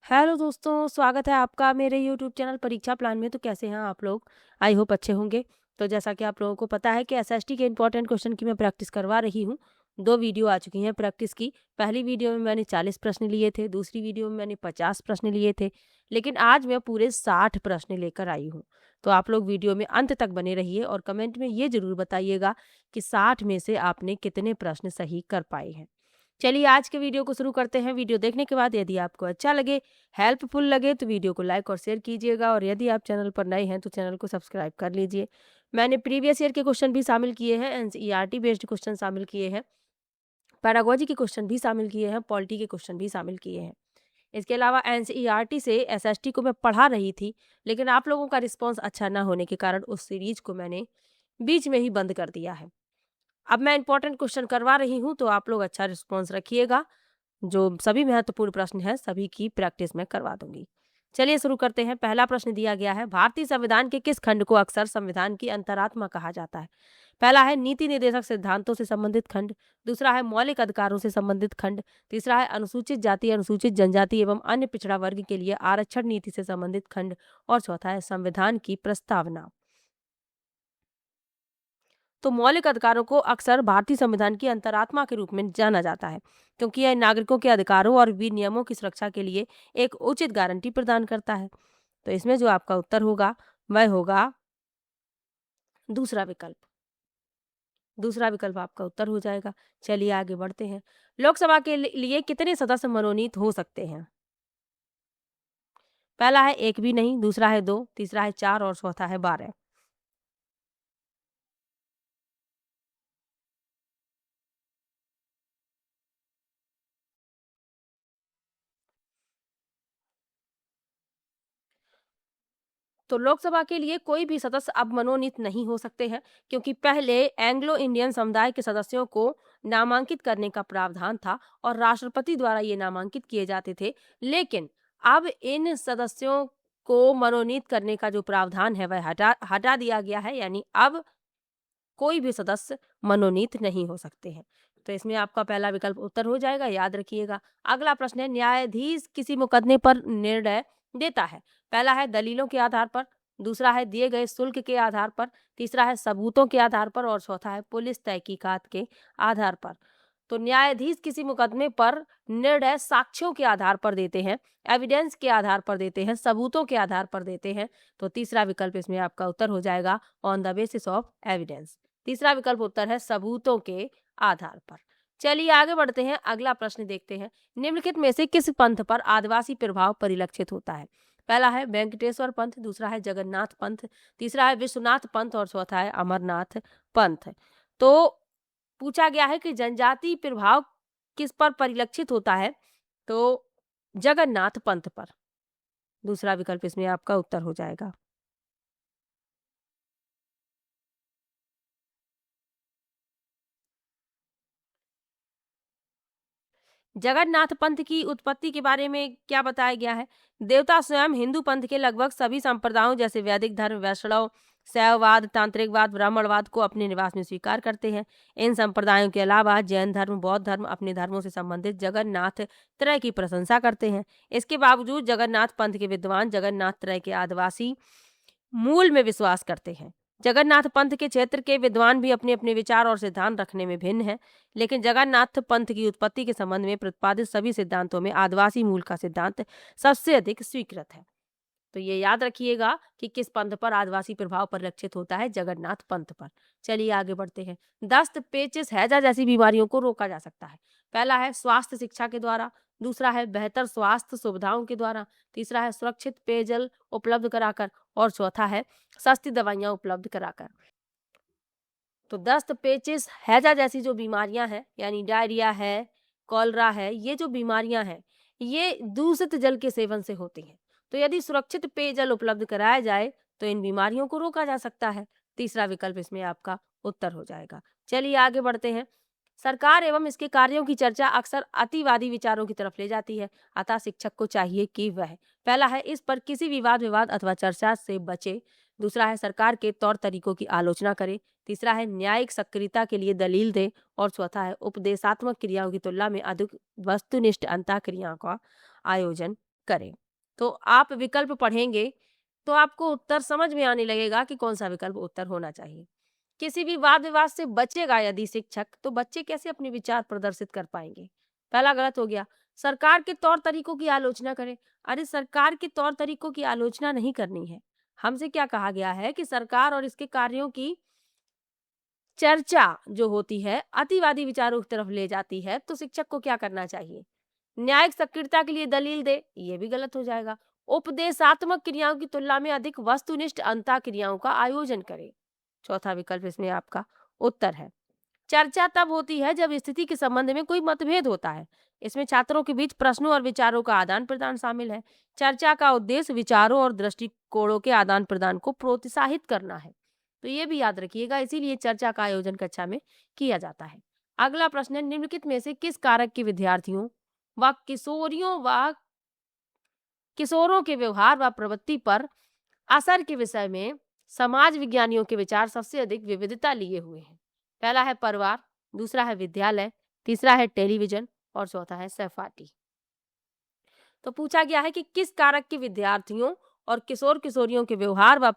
Hello दोस्तों, स्वागत है आपका मेरे यूट्यूब चैनल परीक्षा प्लान में। तो कैसे हैं आप लोग? आई होप अच्छे होंगे। तो जैसा कि आप लोगों को पता है कि एसएसटी के इंपॉर्टेंट क्वेश्चन की मैं प्रैक्टिस करवा रही हूँ। 2 वीडियो आ चुकी हैं प्रैक्टिस की। पहली वीडियो में मैंने 40 प्रश्न लिए थे, दूसरी वीडियो में मैंने 50 प्रश्न लिए थे, लेकिन आज मैं पूरे 60 प्रश्न लेकर आई हूँ। तो आप लोग वीडियो में अंत तक बने रहिए और कमेंट में ये ज़रूर बताइएगा कि 60 में से आपने कितने प्रश्न सही कर पाए हैं। चलिए आज के वीडियो को शुरू करते हैं। वीडियो देखने के बाद यदि आपको अच्छा लगे, हेल्पफुल लगे तो वीडियो को लाइक और शेयर कीजिएगा, और यदि आप चैनल पर नए हैं तो चैनल को सब्सक्राइब कर लीजिए। मैंने प्रीवियस ईयर के क्वेश्चन भी शामिल किए हैं, एनसीईआरटी बेस्ड क्वेश्चन शामिल किए हैं, पैडागोजी के क्वेश्चन भी शामिल किए हैं, पॉलिटी के क्वेश्चन भी शामिल किए हैं। इसके अलावा एनसीईआरटी से एसएसटी को मैं पढ़ा रही थी, लेकिन आप लोगों का रिस्पॉन्स अच्छा ना होने के कारण उस सीरीज को मैंने बीच में ही बंद कर दिया है। अब मैं इंपॉर्टेंट क्वेश्चन करवा रही हूँ, तो आप लोग अच्छा रिस्पॉन्स रखिएगा। जो सभी महत्वपूर्ण प्रश्न हैं सभी की प्रैक्टिस मैं करवा दूंगी। चलिए शुरू करते हैं। पहला प्रश्न दिया गया है, भारतीय संविधान के किस खंड को अक्सर संविधान की अंतरात्मा कहा जाता है? पहला है नीति निर्देशक सिद्धांतों से संबंधित खंड, दूसरा है मौलिक अधिकारों से संबंधित खंड, तीसरा है अनुसूचित जाति, अनुसूचित जनजाति एवं अन्य पिछड़ा वर्ग के लिए आरक्षण नीति से संबंधित खंड, और चौथा है संविधान की प्रस्तावना। तो मौलिक अधिकारों को अक्सर भारतीय संविधान की अंतरात्मा के रूप में जाना जाता है, क्योंकि यह नागरिकों के अधिकारों और विनियमों की सुरक्षा के लिए एक उचित गारंटी प्रदान करता है। तो इसमें जो आपका उत्तर होगा वह होगा दूसरा विकल्प। दूसरा विकल्प आपका उत्तर हो जाएगा। चलिए आगे बढ़ते हैं। लोकसभा के लिए कितने सदस्य मनोनीत हो सकते हैं? पहला है एक भी नहीं, दूसरा है 2, तीसरा है 4 और चौथा है 12। तो लोकसभा के लिए कोई भी सदस्य अब मनोनीत नहीं हो सकते हैं, क्योंकि पहले एंग्लो इंडियन समुदाय के सदस्यों को नामांकित करने का प्रावधान था और राष्ट्रपति द्वारा ये नामांकित किए जाते थे। लेकिन अब इन सदस्यों को मनोनीत करने का जो प्रावधान है वह हटा हटा दिया गया है, यानी अब कोई भी सदस्य मनोनीत नहीं हो सकते हैं। तो इसमें आपका पहला विकल्प उत्तर हो जाएगा, याद रखिएगा। अगला प्रश्न है, न्यायाधीश किसी मुकदमे पर निर्णय देता है? पहला है दलीलों के आधार पर, दूसरा है दिए गए शुल्क के आधार पर, तीसरा है सबूतों के आधार पर, और चौथा है पुलिस तहकीकात के आधार पर। तो न्यायाधीश किसी मुकदमे पर निर्णय साक्ष्यों के आधार पर देते हैं, एविडेंस के आधार पर देते हैं, सबूतों के आधार पर देते हैं। तो तीसरा विकल्प इसमें आपका उत्तर हो जाएगा, on the basis of evidence. तीसरा विकल्प उत्तर है सबूतों के आधार पर। चलिए आगे बढ़ते हैं, अगला प्रश्न देखते हैं। निम्नलिखित में से किस पंथ पर आदिवासी प्रभाव परिलक्षित होता है? पहला है वेंकटेश्वर पंथ, दूसरा है जगन्नाथ पंथ, तीसरा है विश्वनाथ पंथ और चौथा है अमरनाथ पंथ। तो पूछा गया है कि जनजाति प्रभाव किस पर परिलक्षित होता है? तो जगन्नाथ पंथ पर। दूसरा विकल्प इसमें आपका उत्तर हो जाएगा। जगन्नाथ पंथ की उत्पत्ति के बारे में क्या बताया गया है? देवता स्वयं हिंदू पंथ के लगभग सभी संप्रदायों जैसे वैदिक धर्म, वैष्णव, शैववाद, तांत्रिकवाद, ब्राह्मणवाद को अपने निवास में स्वीकार करते हैं। इन संप्रदायों के अलावा जैन धर्म, बौद्ध धर्म अपने धर्मों से संबंधित जगन्नाथ त्रय की प्रशंसा करते हैं। इसके बावजूद जगन्नाथ पंथ के विद्वान जगन्नाथ त्रय के आदिवासी मूल में विश्वास करते हैं। जगन्नाथ पंथ के क्षेत्र के विद्वान भी अपने अपने विचार और सिद्धांत रखने में भिन्न हैं, लेकिन जगन्नाथ पंथ की उत्पत्ति के संबंध में प्रतिपादित सभी सिद्धांतों में आदिवासी मूल का सिद्धांत सबसे अधिक स्वीकृत है। तो ये याद रखिएगा कि किस पंथ पर आदिवासी प्रभाव परिलक्षित होता है? जगन्नाथ पंथ पर। चलिए आगे बढ़ते हैं। दस्त, पेचिश, हैजा जैसी बीमारियों को रोका जा सकता है। पहला है स्वास्थ्य शिक्षा के द्वारा, दूसरा है बेहतर स्वास्थ्य सुविधाओं के द्वारा, तीसरा है सुरक्षित पेयजल उपलब्ध कराकर, और चौथा है सस्ती दवाइयां उपलब्ध कराकर। तो दस्त, पेचिश, हैजा जैसी जो बीमारियां हैं, यानी डायरिया है, कॉलरा है, ये जो बीमारियां हैं ये दूषित जल के सेवन से होती हैं। तो यदि सुरक्षित पेयजल उपलब्ध कराया जाए तो इन बीमारियों को रोका जा सकता है। तीसरा विकल्प इसमें आपका उत्तर हो जाएगा। चलिए आगे बढ़ते हैं। सरकार एवं इसके कार्यों की चर्चा अक्सर अतिवादी विचारों की तरफ ले जाती है, अतः शिक्षक को चाहिए कि वह पहला है इस पर किसी विवाद अथवा चर्चा से बचे, दूसरा है सरकार के तौर तरीकों की आलोचना करे, तीसरा है न्यायिक सक्रियता के लिए दलील दे, और चौथा है उपदेशात्मक क्रियाओं की तुलना में अधिक वस्तुनिष्ठ अंतःक्रियाओं का आयोजन करें। तो आप विकल्प पढ़ेंगे तो आपको उत्तर समझ में आने लगेगा कि कौन सा विकल्प उत्तर होना चाहिए। किसी भी वाद विवाद से बचेगा यदि शिक्षक, तो बच्चे कैसे अपने विचार प्रदर्शित कर पाएंगे? पहला गलत हो गया। सरकार के तौर तरीकों की आलोचना करें। अरे सरकार के तौर तरीकों की आलोचना नहीं करनी है। हमसे क्या कहा गया है कि सरकार और इसके कार्यों की चर्चा जो होती है अतिवादी विचारों की तरफ ले जाती है, तो शिक्षक को क्या करना चाहिए? न्यायिक सक्रियता के लिए दलील दे, ये भी गलत हो जाएगा। उपदेशात्मक क्रियाओं की तुलना में अधिक वस्तुनिष्ठ अंतः क्रियाओं का आयोजन करे। चौथा विकल्प इसमें आपका उत्तर है। चर्चा तब होती है जब स्थिति के संबंध में कोई मतभेद होता है। इसमें छात्रों के बीच प्रश्नों और विचारों का आदान प्रदान शामिल है। चर्चा का उद्देश्य विचारों और दृष्टिकोणों के आदान प्रदान को प्रोत्साहित करना है। तो ये भी याद रखिएगा, इसीलिए चर्चा का आयोजन कक्षा में किया जाता है। अगला प्रश्न है, निम्नलिखित में से किस कारक के विद्यार्थियों व किशोरों के व्यवहार व प्रवृत्ति पर असर के विषय में समाज विज्ञानियों के विचार सबसे अधिक विविधता लिए हुए हैं? पहला है परिवार, दूसरा है विद्यालय, तीसरा है टेलीविजन और चौथा है सहपाठी। तो पूछा गया है कि किस कारक के विद्यार्थियों और किशोर किशोरियों के व्यवहार व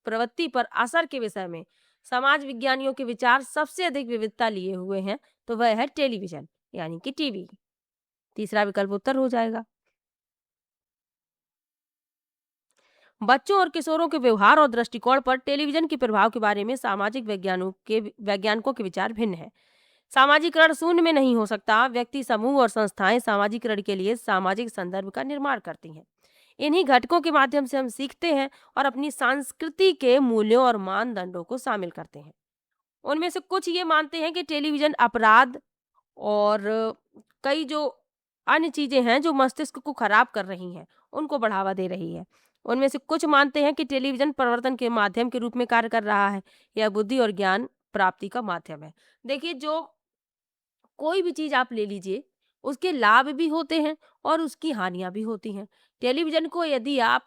प्रवृत्ति पर असर के विषय में समाज विज्ञानियों के विचार सबसे अधिक विविधता लिए हुए हैं? तो वह है टेलीविजन, यानी कि टीवी। तीसरा विकल्प उत्तर हो जाएगा। बच्चों और किशोरों के व्यवहार और दृष्टिकोण पर टेलीविजन के प्रभाव के बारे में सामाजिक वैज्ञानिकों के विचार भिन्न है। सामाजिकरण शून्य में नहीं हो सकता। व्यक्ति, समूह और संस्थाएं सामाजिकरण के लिए सामाजिक संदर्भ का निर्माण करती हैं। इन्हीं घटकों के माध्यम से हम सीखते हैं और अपनी संस्कृति के मूल्यों और मानदंडों को शामिल करते हैं। उनमें से कुछ ये मानते हैं कि टेलीविजन अपराध और कई जो अन्य चीजें हैं जो मस्तिष्क को खराब कर रही हैं, उनको बढ़ावा दे रही है। उनमें से कुछ मानते हैं कि टेलीविजन परिवर्तन के माध्यम के रूप में कार्य कर रहा है या बुद्धि और ज्ञान प्राप्ति का माध्यम है। देखिए, जो कोई भी चीज आप ले लीजिए, उसके लाभ भी होते हैं और उसकी हानियां भी होती हैं। टेलीविजन को यदि आप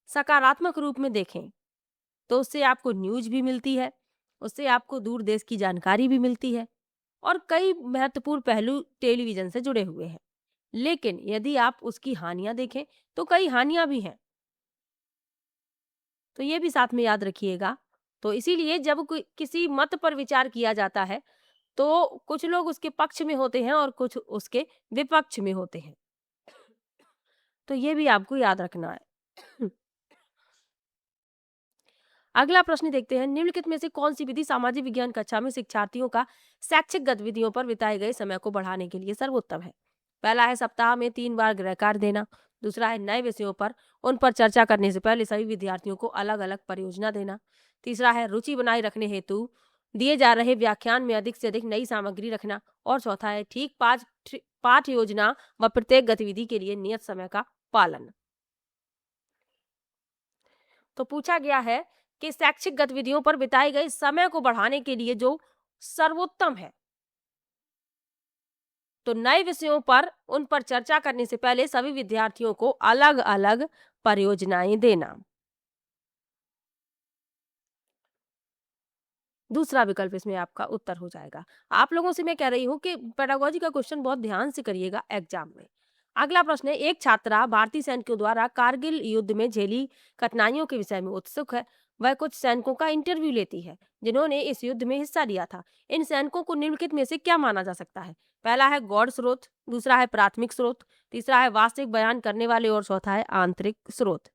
सकारात्मक रूप में देखें तो उससे आपको न्यूज भी मिलती है, उससे आपको दूर देश की जानकारी भी मिलती है और कई महत्वपूर्ण पहलू टेलीविजन से जुड़े हुए हैं। लेकिन यदि आप उसकी हानियां देखें तो कई हानियां भी हैं, तो ये भी साथ में याद रखिएगा। तो इसीलिए जब कोई किसी मत पर विचार किया जाता है तो कुछ लोग उसके पक्ष में होते हैं और कुछ उसके विपक्ष में होते हैं, तो ये भी आपको याद रखना है। अगला प्रश्न देखते हैं, निम्नलिखित में से कौन सी विधि सामाजिक विज्ञान कक्षा में शिक्षार्थियों का शैक्षिक गतिविधियों पर बिताए गए समय को बढ़ाने के लिए सर्वोत्तम है? पहला है सप्ताह में 3 बार गृह कार्य देना, दूसरा है नए विषयों पर उन पर चर्चा करने से पहले सभी विद्यार्थियों को अलग अलग परियोजना देना, तीसरा है रुचि बनाए रखने हेतु दिए जा रहे व्याख्यान में अधिक से अधिक नई सामग्री रखना और चौथा है ठीक पाठ योजना व प्रत्येक गतिविधि के लिए नियत समय का पालन। तो पूछा गया है कि शैक्षिक गतिविधियों पर बिताए गए समय को बढ़ाने के लिए जो सर्वोत्तम है, तो नए विषयों पर उन पर चर्चा करने से पहले सभी विद्यार्थियों को अलग अलग परियोजनाएं देना। दूसरा विकल्प इसमें आपका उत्तर हो जाएगा। आप लोगों से मैं कह रही हूं कि पेडागोजी का क्वेश्चन बहुत ध्यान से करिएगा एग्जाम में। अगला प्रश्न है, एक छात्रा भारतीय सैनिकों द्वारा कारगिल युद्ध में झेली कठिनाइयों के विषय में उत्सुक है। वह कुछ सैनिकों का इंटरव्यू लेती है जिन्होंने इस युद्ध में हिस्सा लिया था। इन सैनिकों को निम्नलिखित में से क्या माना जा सकता है? पहला है गौड़ स्रोत, दूसरा है प्राथमिक स्रोत, तीसरा है वास्तविक बयान करने वाले और चौथा है आंतरिक स्रोत।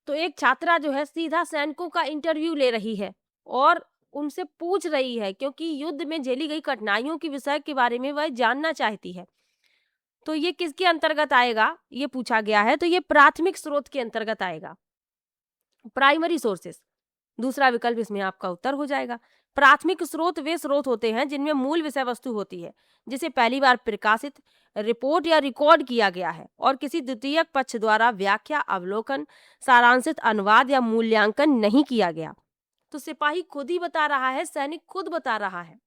तो एक छात्रा जो है सीधा सैनिकों का इंटरव्यू ले रही है और उनसे पूछ रही है, क्योंकि युद्ध में झेली गई कठिनाइयों के विषय के बारे में वह जानना चाहती है। तो ये किसके अंतर्गत आएगा, ये पूछा गया है, तो ये प्राथमिक स्रोत के अंतर्गत आएगा, प्राइमरी सोर्सेस। दूसरा विकल्प इसमें आपका उत्तर हो जाएगा। प्राथमिक स्रोत वे स्रोत होते हैं जिनमें मूल विषय वस्तु होती है, जिसे पहली बार प्रकाशित, रिपोर्ट या रिकॉर्ड किया गया है और किसी द्वितीयक पक्ष द्वारा व्याख्या, अवलोकन, सारांशित, अनुवाद या मूल्यांकन नहीं किया गया। तो सिपाही खुद ही बता रहा है, सैनिक खुद बता रहा है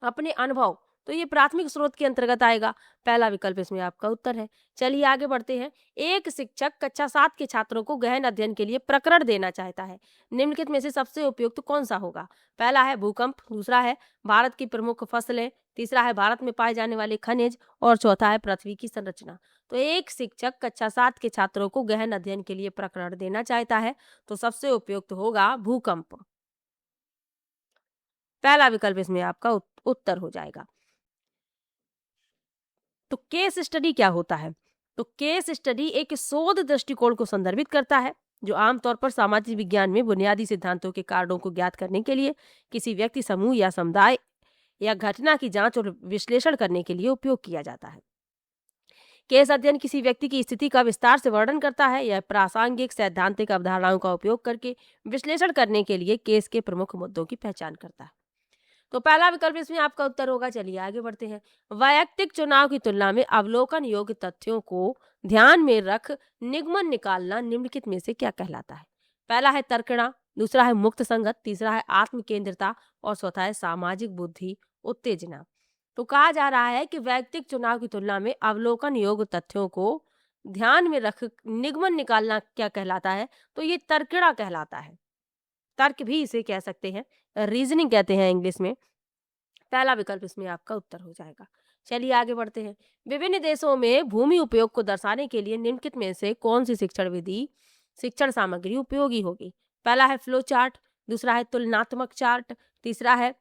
अपने अनुभव, तो ये प्राथमिक स्रोत के अंतर्गत आएगा। पहला विकल्प इसमें आपका उत्तर है। चलिए आगे बढ़ते हैं। एक शिक्षक कक्षा 7 के छात्रों को गहन अध्ययन के लिए प्रकरण देना चाहता है। निम्नलिखित में से सबसे उपयुक्त कौन सा होगा? पहला है भूकंप, दूसरा है भारत की प्रमुख फसलें, तीसरा है भारत में पाए जाने वाले खनिज और चौथा है पृथ्वी की संरचना। तो एक शिक्षक कक्षा 7 के छात्रों को गहन अध्ययन के लिए प्रकरण देना चाहता है, तो सबसे उपयुक्त होगा भूकंप। पहला विकल्प इसमें आपका उत्तर हो जाएगा। तो केस स्टडी क्या होता है? तो केस स्टडी एक शोध दृष्टिकोण को संदर्भित करता है जो आमतौर पर सामाजिक विज्ञान में बुनियादी सिद्धांतों के कारणों को ज्ञात करने के लिए, किसी व्यक्ति समूह या समुदाय या घटना की जांच और विश्लेषण करने के लिए उपयोग किया जाता है। केस अध्ययन किसी व्यक्ति की स्थिति का विस्तार से वर्णन करता है। यह प्रासंगिक सैद्धांतिक अवधारणाओं का उपयोग करके विश्लेषण करने के लिए केस के प्रमुख मुद्दों की पहचान करता है। तो पहला विकल्प इसमें आपका उत्तर होगा। चलिए आगे बढ़ते हैं। वैयक्तिक चुनाव की तुलना में अवलोकन योग्य तथ्यों को ध्यान में रख निगमन निकालना निम्नलिखित में से क्या कहलाता है? पहला है तर्कणा, दूसरा है मुक्त संगत, तीसरा है आत्म केंद्रिता और चौथा है सामाजिक बुद्धि उत्तेजना। तो कहा जा रहा है कि वैयक्तिक चुनाव की तुलना में अवलोकन योग्य तथ्यों को ध्यान में रख निगमन निकालना क्या कहलाता है? तो ये तर्कणा कहलाता है। तर्क भी इसे कह सकते हैं, रीजनिंग कहते हैं इंग्लिश में। पहला विकल्प इसमें आपका उत्तर हो जाएगा। चलिए आगे बढ़ते हैं। विभिन्न देशों में भूमि उपयोग को दर्शाने के लिए निम्नलिखित में से कौन सी शिक्षण विधि, शिक्षण सामग्री उपयोगी होगी? पहला है फ्लो चार्ट, दूसरा है तुलनात्मक चार्ट, तीसरा है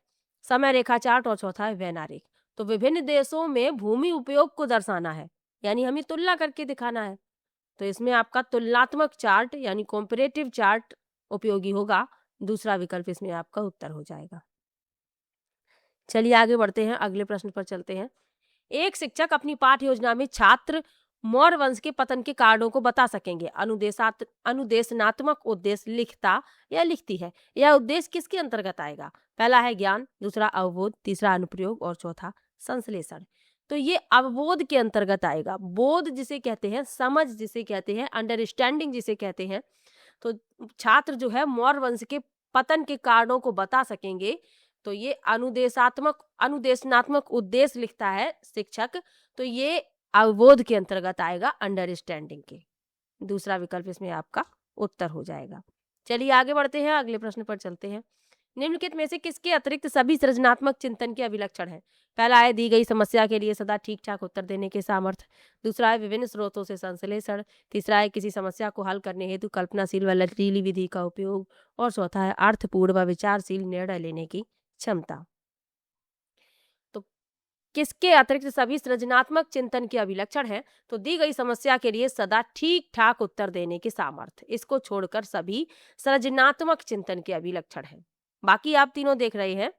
समय रेखा चार्ट और चौथा है वेन आरेख। तो विभिन्न देशों में भूमि उपयोग को दर्शाना है, यानी हमें तुलना करके दिखाना है, तो इसमें आपका तुलनात्मक चार्ट यानी कॉम्परेटिव चार्ट उपयोगी होगा। दूसरा विकल्प इसमें आपका उत्तर हो जाएगा। चलिए आगे बढ़ते हैं, अगले प्रश्न पर चलते हैं। एक शिक्षक अपनी पाठ्य योजना में छात्र मौर्य वंश के पतन के कारणों को बता सकेंगे। अनुदेशनात्मक उद्देश्य लिखता या लिखती है। यह उद्देश्य किसके अंतर्गत आएगा? पहला है ज्ञान, दूसरा अवबोध, तीसरा अनुप्रयोग और चौथा संश्लेषण। तो ये अवबोध के अंतर्गत आएगा। बोध जिसे कहते हैं, समझ जिसे कहते हैं, अंडरस्टैंडिंग जिसे कहते हैं। तो छात्र जो है मौर्य वंश के पतन के कारणों को बता सकेंगे, तो ये अनुदेशनात्मक उद्देश्य लिखता है शिक्षक, तो ये अवबोध के अंतर्गत आएगा, अंडरस्टैंडिंग के। दूसरा विकल्प इसमें आपका उत्तर हो जाएगा। चलिए आगे बढ़ते हैं, अगले प्रश्न पर चलते हैं। निम्नलिखित में से किसके अतिरिक्त सभी सृजनात्मक चिंतन के अभिलक्षण है? पहला है दी गई समस्या के लिए सदा ठीक ठाक उत्तर देने के सामर्थ्य, दूसरा है विभिन्न स्रोतों से संश्लेषण, तीसरा है किसी समस्या को हल करने हेतु कल्पनाशील व लचीली विधि का उपयोग और चौथा है अर्थपूर्ण व विचारशील निर्णय लेने की क्षमता। तो किसके अतिरिक्त सभी सृजनात्मक चिंतन के अभिलक्षण है? तो दी गई समस्या के लिए सदा ठीक ठाक उत्तर देने के सामर्थ्य, इसको छोड़कर सभी सृजनात्मक चिंतन के अभिलक्षण है। बाकी आप तीनों देख रहे हैं,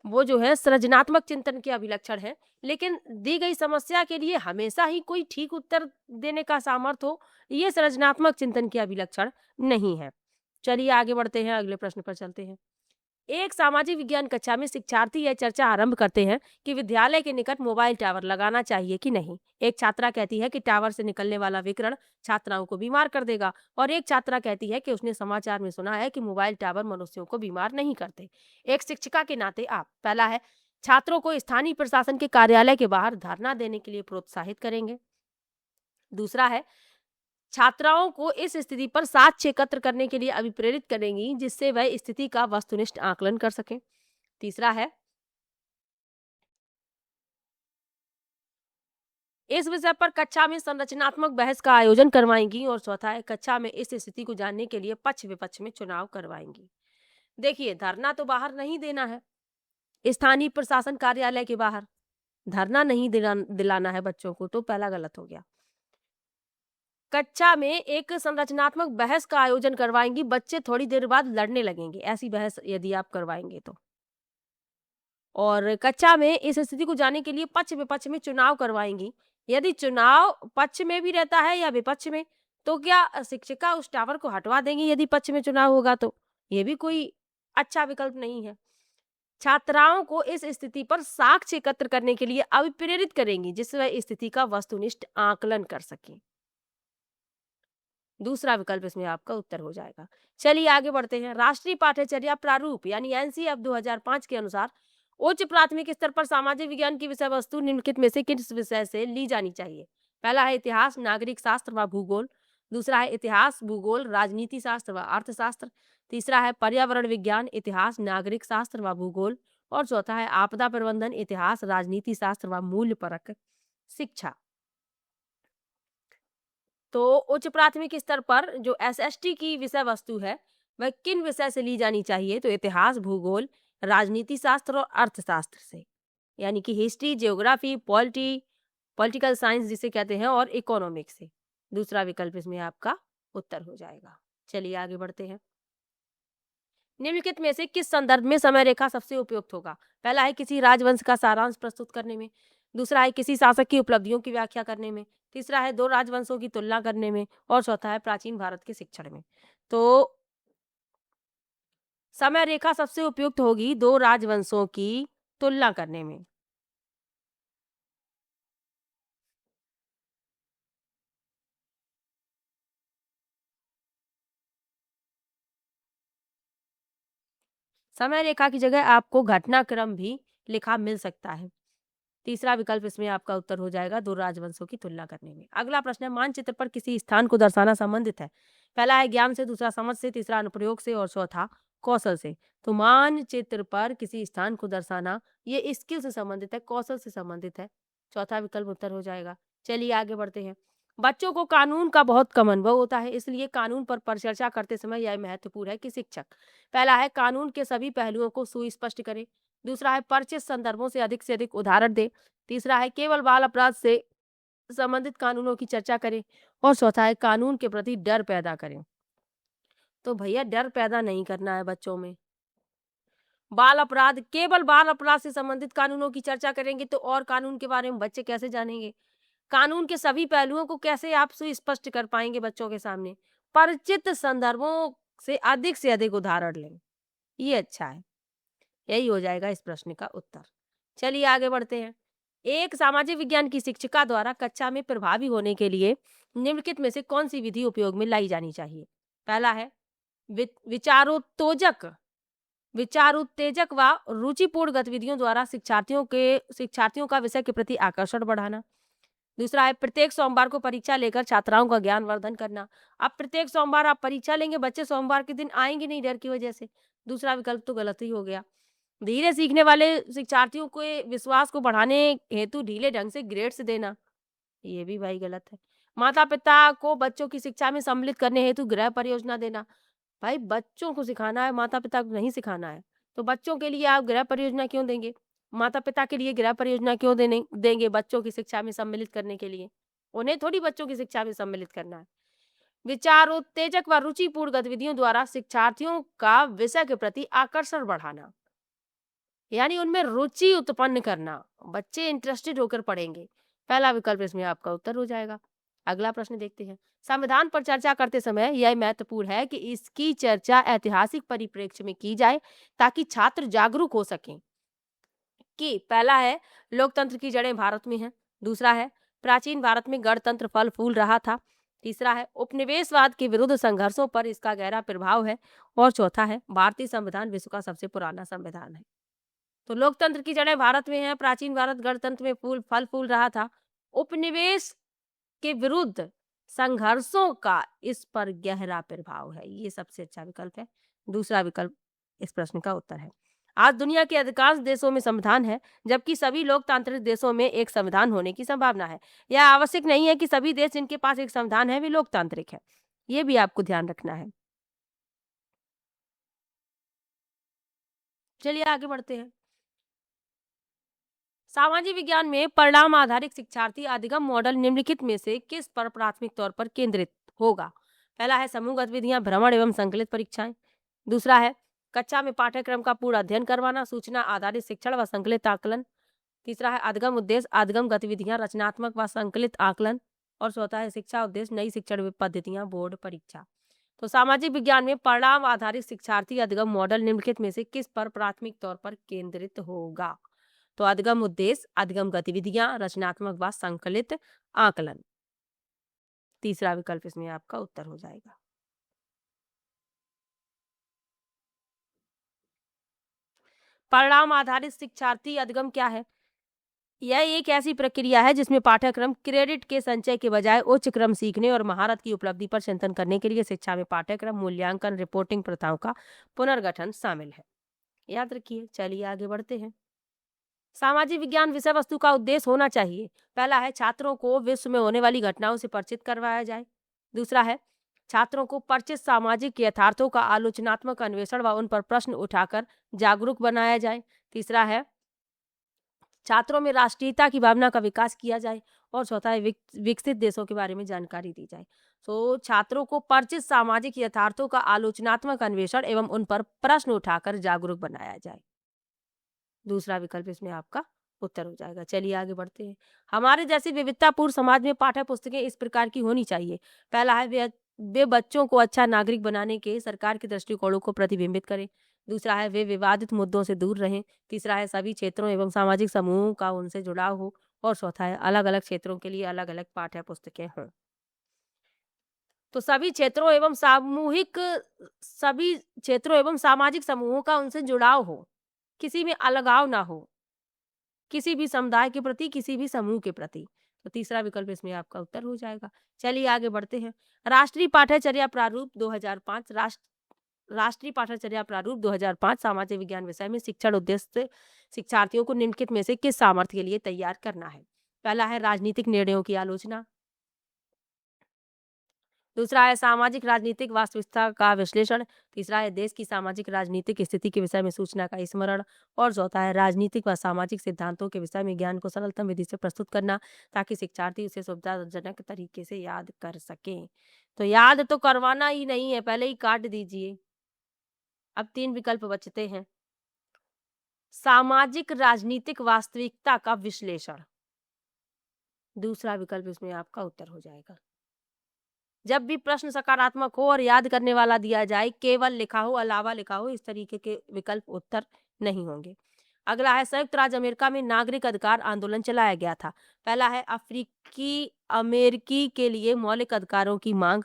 वो जो है सृजनात्मक चिंतन के अभिलक्षण है, लेकिन दी गई समस्या के लिए हमेशा ही कोई ठीक उत्तर देने का सामर्थ्य हो, ये सृजनात्मक चिंतन के अभिलक्षण नहीं है। चलिए आगे बढ़ते हैं, अगले प्रश्न पर चलते हैं। एक सामाजिक विज्ञान कक्षा में शिक्षार्थी यह चर्चा आरंभ करते हैं कि विद्यालय के निकट मोबाइल टावर लगाना चाहिए कि नहीं। एक छात्रा कहती है कि टावर से निकलने वाला विकिरण छात्राओं को बीमार कर देगा, और एक छात्रा कहती है कि उसने समाचार में सुना है कि मोबाइल टावर मनुष्यों को बीमार नहीं करते। एक शिक्षिका के नाते आप, पहला है छात्रों को स्थानीय प्रशासन के कार्यालय के बाहर धरना देने के लिए प्रोत्साहित करेंगे, दूसरा है छात्राओं को इस स्थिति पर साक्ष्य एकत्र करने के लिए अभिप्रेरित करेंगी जिससे वह स्थिति का वस्तुनिष्ठ आकलन कर सकें, तीसरा है इस विषय पर कक्षा में संरचनात्मक बहस का आयोजन करवाएंगी और चौथा है कक्षा में इस स्थिति को जानने के लिए पक्ष विपक्ष में चुनाव करवाएंगी। देखिए, धरना तो बाहर नहीं देना है, स्थानीय प्रशासन कार्यालय के बाहर धरना नहीं दिलाना है बच्चों को, तो पहला गलत हो गया। कक्षा में एक संरचनात्मक बहस का आयोजन करवाएंगी, बच्चे थोड़ी देर बाद लड़ने लगेंगे ऐसी बहस यदि आप करवाएंगे तो। और कक्षा में इस स्थिति को जानने के लिए पक्ष विपक्ष में चुनाव करवाएंगी। यदि चुनाव पक्ष में भी रहता है या विपक्ष में, तो क्या शिक्षिका उस टावर को हटवा देंगी यदि पक्ष में चुनाव होगा? तो ये भी कोई अच्छा विकल्प नहीं है। छात्राओं को इस स्थिति पर साक्ष्य एकत्र करने के लिए अभिप्रेरित करेंगी जिससे वह स्थिति का वस्तुनिष्ठ आकलन कर सके। दूसरा विकल्प इसमें आपका उत्तर हो जाएगा। चलिए आगे बढ़ते हैं। राष्ट्रीय पाठ्यचर्या प्रारूप यानी एनसीएफ 2005 के अनुसार उच्च प्राथमिक स्तर पर सामाजिक विज्ञान की विषय वस्तु निम्नलिखित में से किस विषय से ली जानी चाहिए? पहला है इतिहास, नागरिक शास्त्र व भूगोल। दूसरा है इतिहास, भूगोल, राजनीति शास्त्र व अर्थशास्त्र। तीसरा है पर्यावरण विज्ञान, इतिहास, नागरिक शास्त्र व भूगोल। और चौथा है आपदा प्रबंधन, इतिहास, राजनीति शास्त्र व मूल्य परक शिक्षा। तो उच्च प्राथमिक स्तर पर जो एसएसटी की विषय वस्तु है वह किन विषय से ली जानी चाहिए? तो इतिहास, भूगोल, राजनीति शास्त्र और अर्थशास्त्र से, यानी कि हिस्ट्री, ज्योग्राफी, पॉलिटिकल साइंस जिसे कहते हैं, और इकोनॉमिक्स से। दूसरा विकल्प इसमें आपका उत्तर हो जाएगा। चलिए आगे बढ़ते हैं। निम्नलिखित में से किस संदर्भ में समय रेखा सबसे उपयुक्त होगा? पहला है किसी राजवंश का सारांश प्रस्तुत करने में। दूसरा है किसी शासक की उपलब्धियों की व्याख्या करने में। तीसरा है दो राजवंशों की तुलना करने में। और चौथा है प्राचीन भारत के शिक्षण में। तो समय रेखा सबसे उपयुक्त होगी दो राजवंशों की तुलना करने में। समय रेखा की जगह आपको घटनाक्रम भी लिखा मिल सकता है। तीसरा विकल्प इसमें आपका उत्तर हो जाएगा दो राजवंशों की तुलना करने में। अगला प्रश्न है मानचित्र पर किसी स्थान को दर्शाना संबंधित है। पहला है ज्ञान से, दूसरा समझ से, तीसरा अनुप्रयोग से और चौथा कौशल से। तो मानचित्र पर किसी स्थान को दर्शाना ये स्किल से संबंधित है, कौशल से संबंधित है। चौथा विकल्प उत्तर हो जाएगा। चलिए आगे बढ़ते हैं। बच्चों को कानून का बहुत कम अनुभव होता है, इसलिए कानून पर परिचर्चा करते समय यह महत्वपूर्ण है कि शिक्षक पहला है कानून के सभी पहलुओं को सुस्पष्ट करे। दूसरा है परिचित संदर्भों से अधिक उदाहरण दे। तीसरा है केवल बाल अपराध से संबंधित कानूनों की चर्चा करें। और चौथा है कानून के प्रति डर पैदा करें। तो भैया डर पैदा नहीं करना है बच्चों में। केवल बाल अपराध से संबंधित कानूनों की चर्चा करेंगे तो और कानून के बारे में बच्चे कैसे जानेंगे? कानून के सभी पहलुओं को कैसे आप सुस्पष्ट कर पाएंगे बच्चों के सामने? परिचित संदर्भों से अधिक उदाहरण लें। ये अच्छा है। यही हो जाएगा इस प्रश्न का उत्तर। चलिए आगे बढ़ते हैं। एक सामाजिक विज्ञान की शिक्षिका द्वारा कक्षा में प्रभावी होने के लिए निम्नलिखित में से कौन सी विधि उपयोग में लाई जानी चाहिए? पहला है विचारोत्तेजक विचारोत्तेजक व रुचिपूर्ण गतिविधियों द्वारा शिक्षार्थियों का विषय के प्रति आकर्षण बढ़ाना। दूसरा है प्रत्येक सोमवार को परीक्षा लेकर छात्राओं का ज्ञान वर्धन करना। अब प्रत्येक सोमवार आप परीक्षा लेंगे, बच्चे सोमवार के दिन आएंगे नहीं डर की वजह से। दूसरा विकल्प तो गलत ही हो गया। धीरे सीखने वाले शिक्षार्थियों के विश्वास को बढ़ाने हेतु ढीले ढंग से ग्रेड्स देना, ये भी भाई गलत है। माता पिता को बच्चों की शिक्षा में सम्मिलित करने हेतु गृह परियोजना देना। भाई बच्चों को सिखाना है, माता पिता को नहीं सिखाना है, तो बच्चों के लिए आप गृह परियोजना क्यों देंगे? माता पिता के लिए गृह परियोजना क्यों देंगे बच्चों की शिक्षा में सम्मिलित करने के लिए? उन्हें थोड़ी बच्चों की शिक्षा में सम्मिलित करना है। विचारोत्तेजक व रुचिपूर्ण गतिविधियों द्वारा शिक्षार्थियों का विषय के प्रति आकर्षण बढ़ाना, यानी उनमें रुचि उत्पन्न करना, बच्चे इंटरेस्टेड होकर पढ़ेंगे। पहला विकल्प इसमें आपका उत्तर हो जाएगा। अगला प्रश्न देखते हैं। संविधान पर चर्चा करते समय यह महत्वपूर्ण है कि इसकी चर्चा ऐतिहासिक परिप्रेक्ष्य में की जाए ताकि छात्र जागरूक हो सकें कि पहला है लोकतंत्र की जड़ें भारत में हैं। दूसरा है प्राचीन भारत में गणतंत्र फल फूल रहा था। तीसरा है उपनिवेशवाद के विरुद्ध संघर्षों पर इसका गहरा प्रभाव है। और चौथा है भारतीय संविधान विश्व का सबसे पुराना संविधान है। तो लोकतंत्र की जड़ें भारत में है, प्राचीन भारत गणतंत्र में फल फूल रहा था, उपनिवेश के विरुद्ध संघर्षों का इस पर गहरा प्रभाव है। ये सबसे अच्छा विकल्प है। दूसरा विकल्प इस प्रश्न का उत्तर है। आज दुनिया के अधिकांश देशों में संविधान है, जबकि सभी लोकतांत्रिक देशों में एक संविधान होने की संभावना है। यह आवश्यक नहीं है कि सभी देश जिनके पास एक संविधान है वे लोकतांत्रिक है। ये भी आपको ध्यान रखना है। चलिए आगे बढ़ते हैं। सामाजिक विज्ञान में परिणाम आधारित शिक्षार्थी अधिगम मॉडल निम्नलिखित में से किस पर प्राथमिक तौर पर केंद्रित होगा? पहला है समूह गतिविधियां, भ्रमण एवं संकलित परीक्षाएं। दूसरा है कक्षा में पाठ्यक्रम का पूरा अध्ययन करवाना, सूचना आधारित शिक्षण व संकलित आकलन। तीसरा है अधिगम उद्देश्य, अधिगम गतिविधियां, रचनात्मक व संकलित आकलन। और चौथा है शिक्षा उद्देश्य, नई शिक्षण पद्धतियां, बोर्ड परीक्षा। तो सामाजिक विज्ञान में परिणाम आधारित शिक्षार्थी अधिगम मॉडल निम्नलिखित में से किस पर प्राथमिक तौर पर केंद्रित होगा? तो अधिगम उद्देश्य, अधिगम गतिविधियां, रचनात्मक व संकलित आकलन। तीसरा विकल्प इसमें आपका उत्तर हो जाएगा। परिणाम आधारित शिक्षार्थी अधिगम क्या है? यह एक ऐसी प्रक्रिया है जिसमें पाठ्यक्रम क्रेडिट के संचय के बजाय उच्च क्रम सीखने और महारत की उपलब्धि पर चिंतन करने के लिए शिक्षा में पाठ्यक्रम मूल्यांकन रिपोर्टिंग प्रथाओं का पुनर्गठन शामिल है। याद रखिए। चलिए आगे बढ़ते हैं। सामाजिक विज्ञान विषय वस्तु का उद्देश्य होना चाहिए। पहला है छात्रों को विश्व में होने वाली घटनाओं से परिचित करवाया जाए। दूसरा है छात्रों को परिचित सामाजिक यथार्थों का आलोचनात्मक अन्वेषण व उन पर प्रश्न उठाकर जागरूक बनाया जाए। तीसरा है छात्रों में राष्ट्रीयता की भावना का विकास किया जाए। और चौथा है विकसित देशों के बारे में जानकारी दी जाए। तो छात्रों को परिचित सामाजिक यथार्थों का आलोचनात्मक अन्वेषण एवं उन पर प्रश्न उठाकर जागरूक बनाया जाए। दूसरा विकल्प इसमें आपका उत्तर हो जाएगा। चलिए आगे बढ़ते हैं। हमारे जैसी विविधतापूर्ण समाज में पाठ्य पुस्तकें इस प्रकार की होनी चाहिए। पहला है वे बच्चों को अच्छा नागरिक बनाने के सरकार के दृष्टिकोणों को प्रतिबिंबित करें। दूसरा है वे विवादित मुद्दों से दूर रहें। तीसरा है सभी क्षेत्रों एवं सामाजिक समूहों का उनसे जुड़ाव हो। और चौथा है अलग अलग क्षेत्रों के लिए अलग अलग पाठ्य पुस्तकें हों। तो सभी क्षेत्रों एवं सामाजिक समूहों का उनसे जुड़ाव हो, किसी में अलगाव ना हो, किसी भी समुदाय के प्रति, किसी भी समूह के प्रति। तो तीसरा विकल्प इसमें आपका उत्तर हो जाएगा। चलिए आगे बढ़ते हैं। राष्ट्रीय पाठ्यचर्या प्रारूप 2005 राष्ट्रीय पाठ्यचर्या प्रारूप 2005 सामाजिक विज्ञान विषय में शिक्षण उद्देश्य से शिक्षार्थियों को निम्नलिखित में से किस सामर्थ्य के लिए तैयार करना है? पहला है राजनीतिक निर्णयों की आलोचना। दूसरा है सामाजिक राजनीतिक वास्तविकता का विश्लेषण। तीसरा है देश की सामाजिक राजनीतिक स्थिति के विषय में सूचना का स्मरण। और चौथा है राजनीतिक व सामाजिक सिद्धांतों के विषय में ज्ञान को सरलतम विधि से प्रस्तुत करना, ताकि शिक्षार्थी उसे सुविधाजनक तरीके से याद कर सकें। तो याद तो करवाना ही नहीं है, पहले ही काट दीजिए। अब 3 विकल्प बचते हैं। सामाजिक राजनीतिक वास्तविकता का विश्लेषण, दूसरा विकल्प इसमें आपका उत्तर हो जाएगा। जब भी प्रश्न सकारात्मक हो और याद करने वाला दिया जाए, केवल लिखा हो, अलावा लिखा हो, इस तरीके के विकल्प उत्तर नहीं होंगे। अगला है संयुक्त राज्य अमेरिका में नागरिक अधिकार आंदोलन चलाया गया था। पहला है अफ्रीकी अमेरिकी के लिए मौलिक अधिकारों की मांग।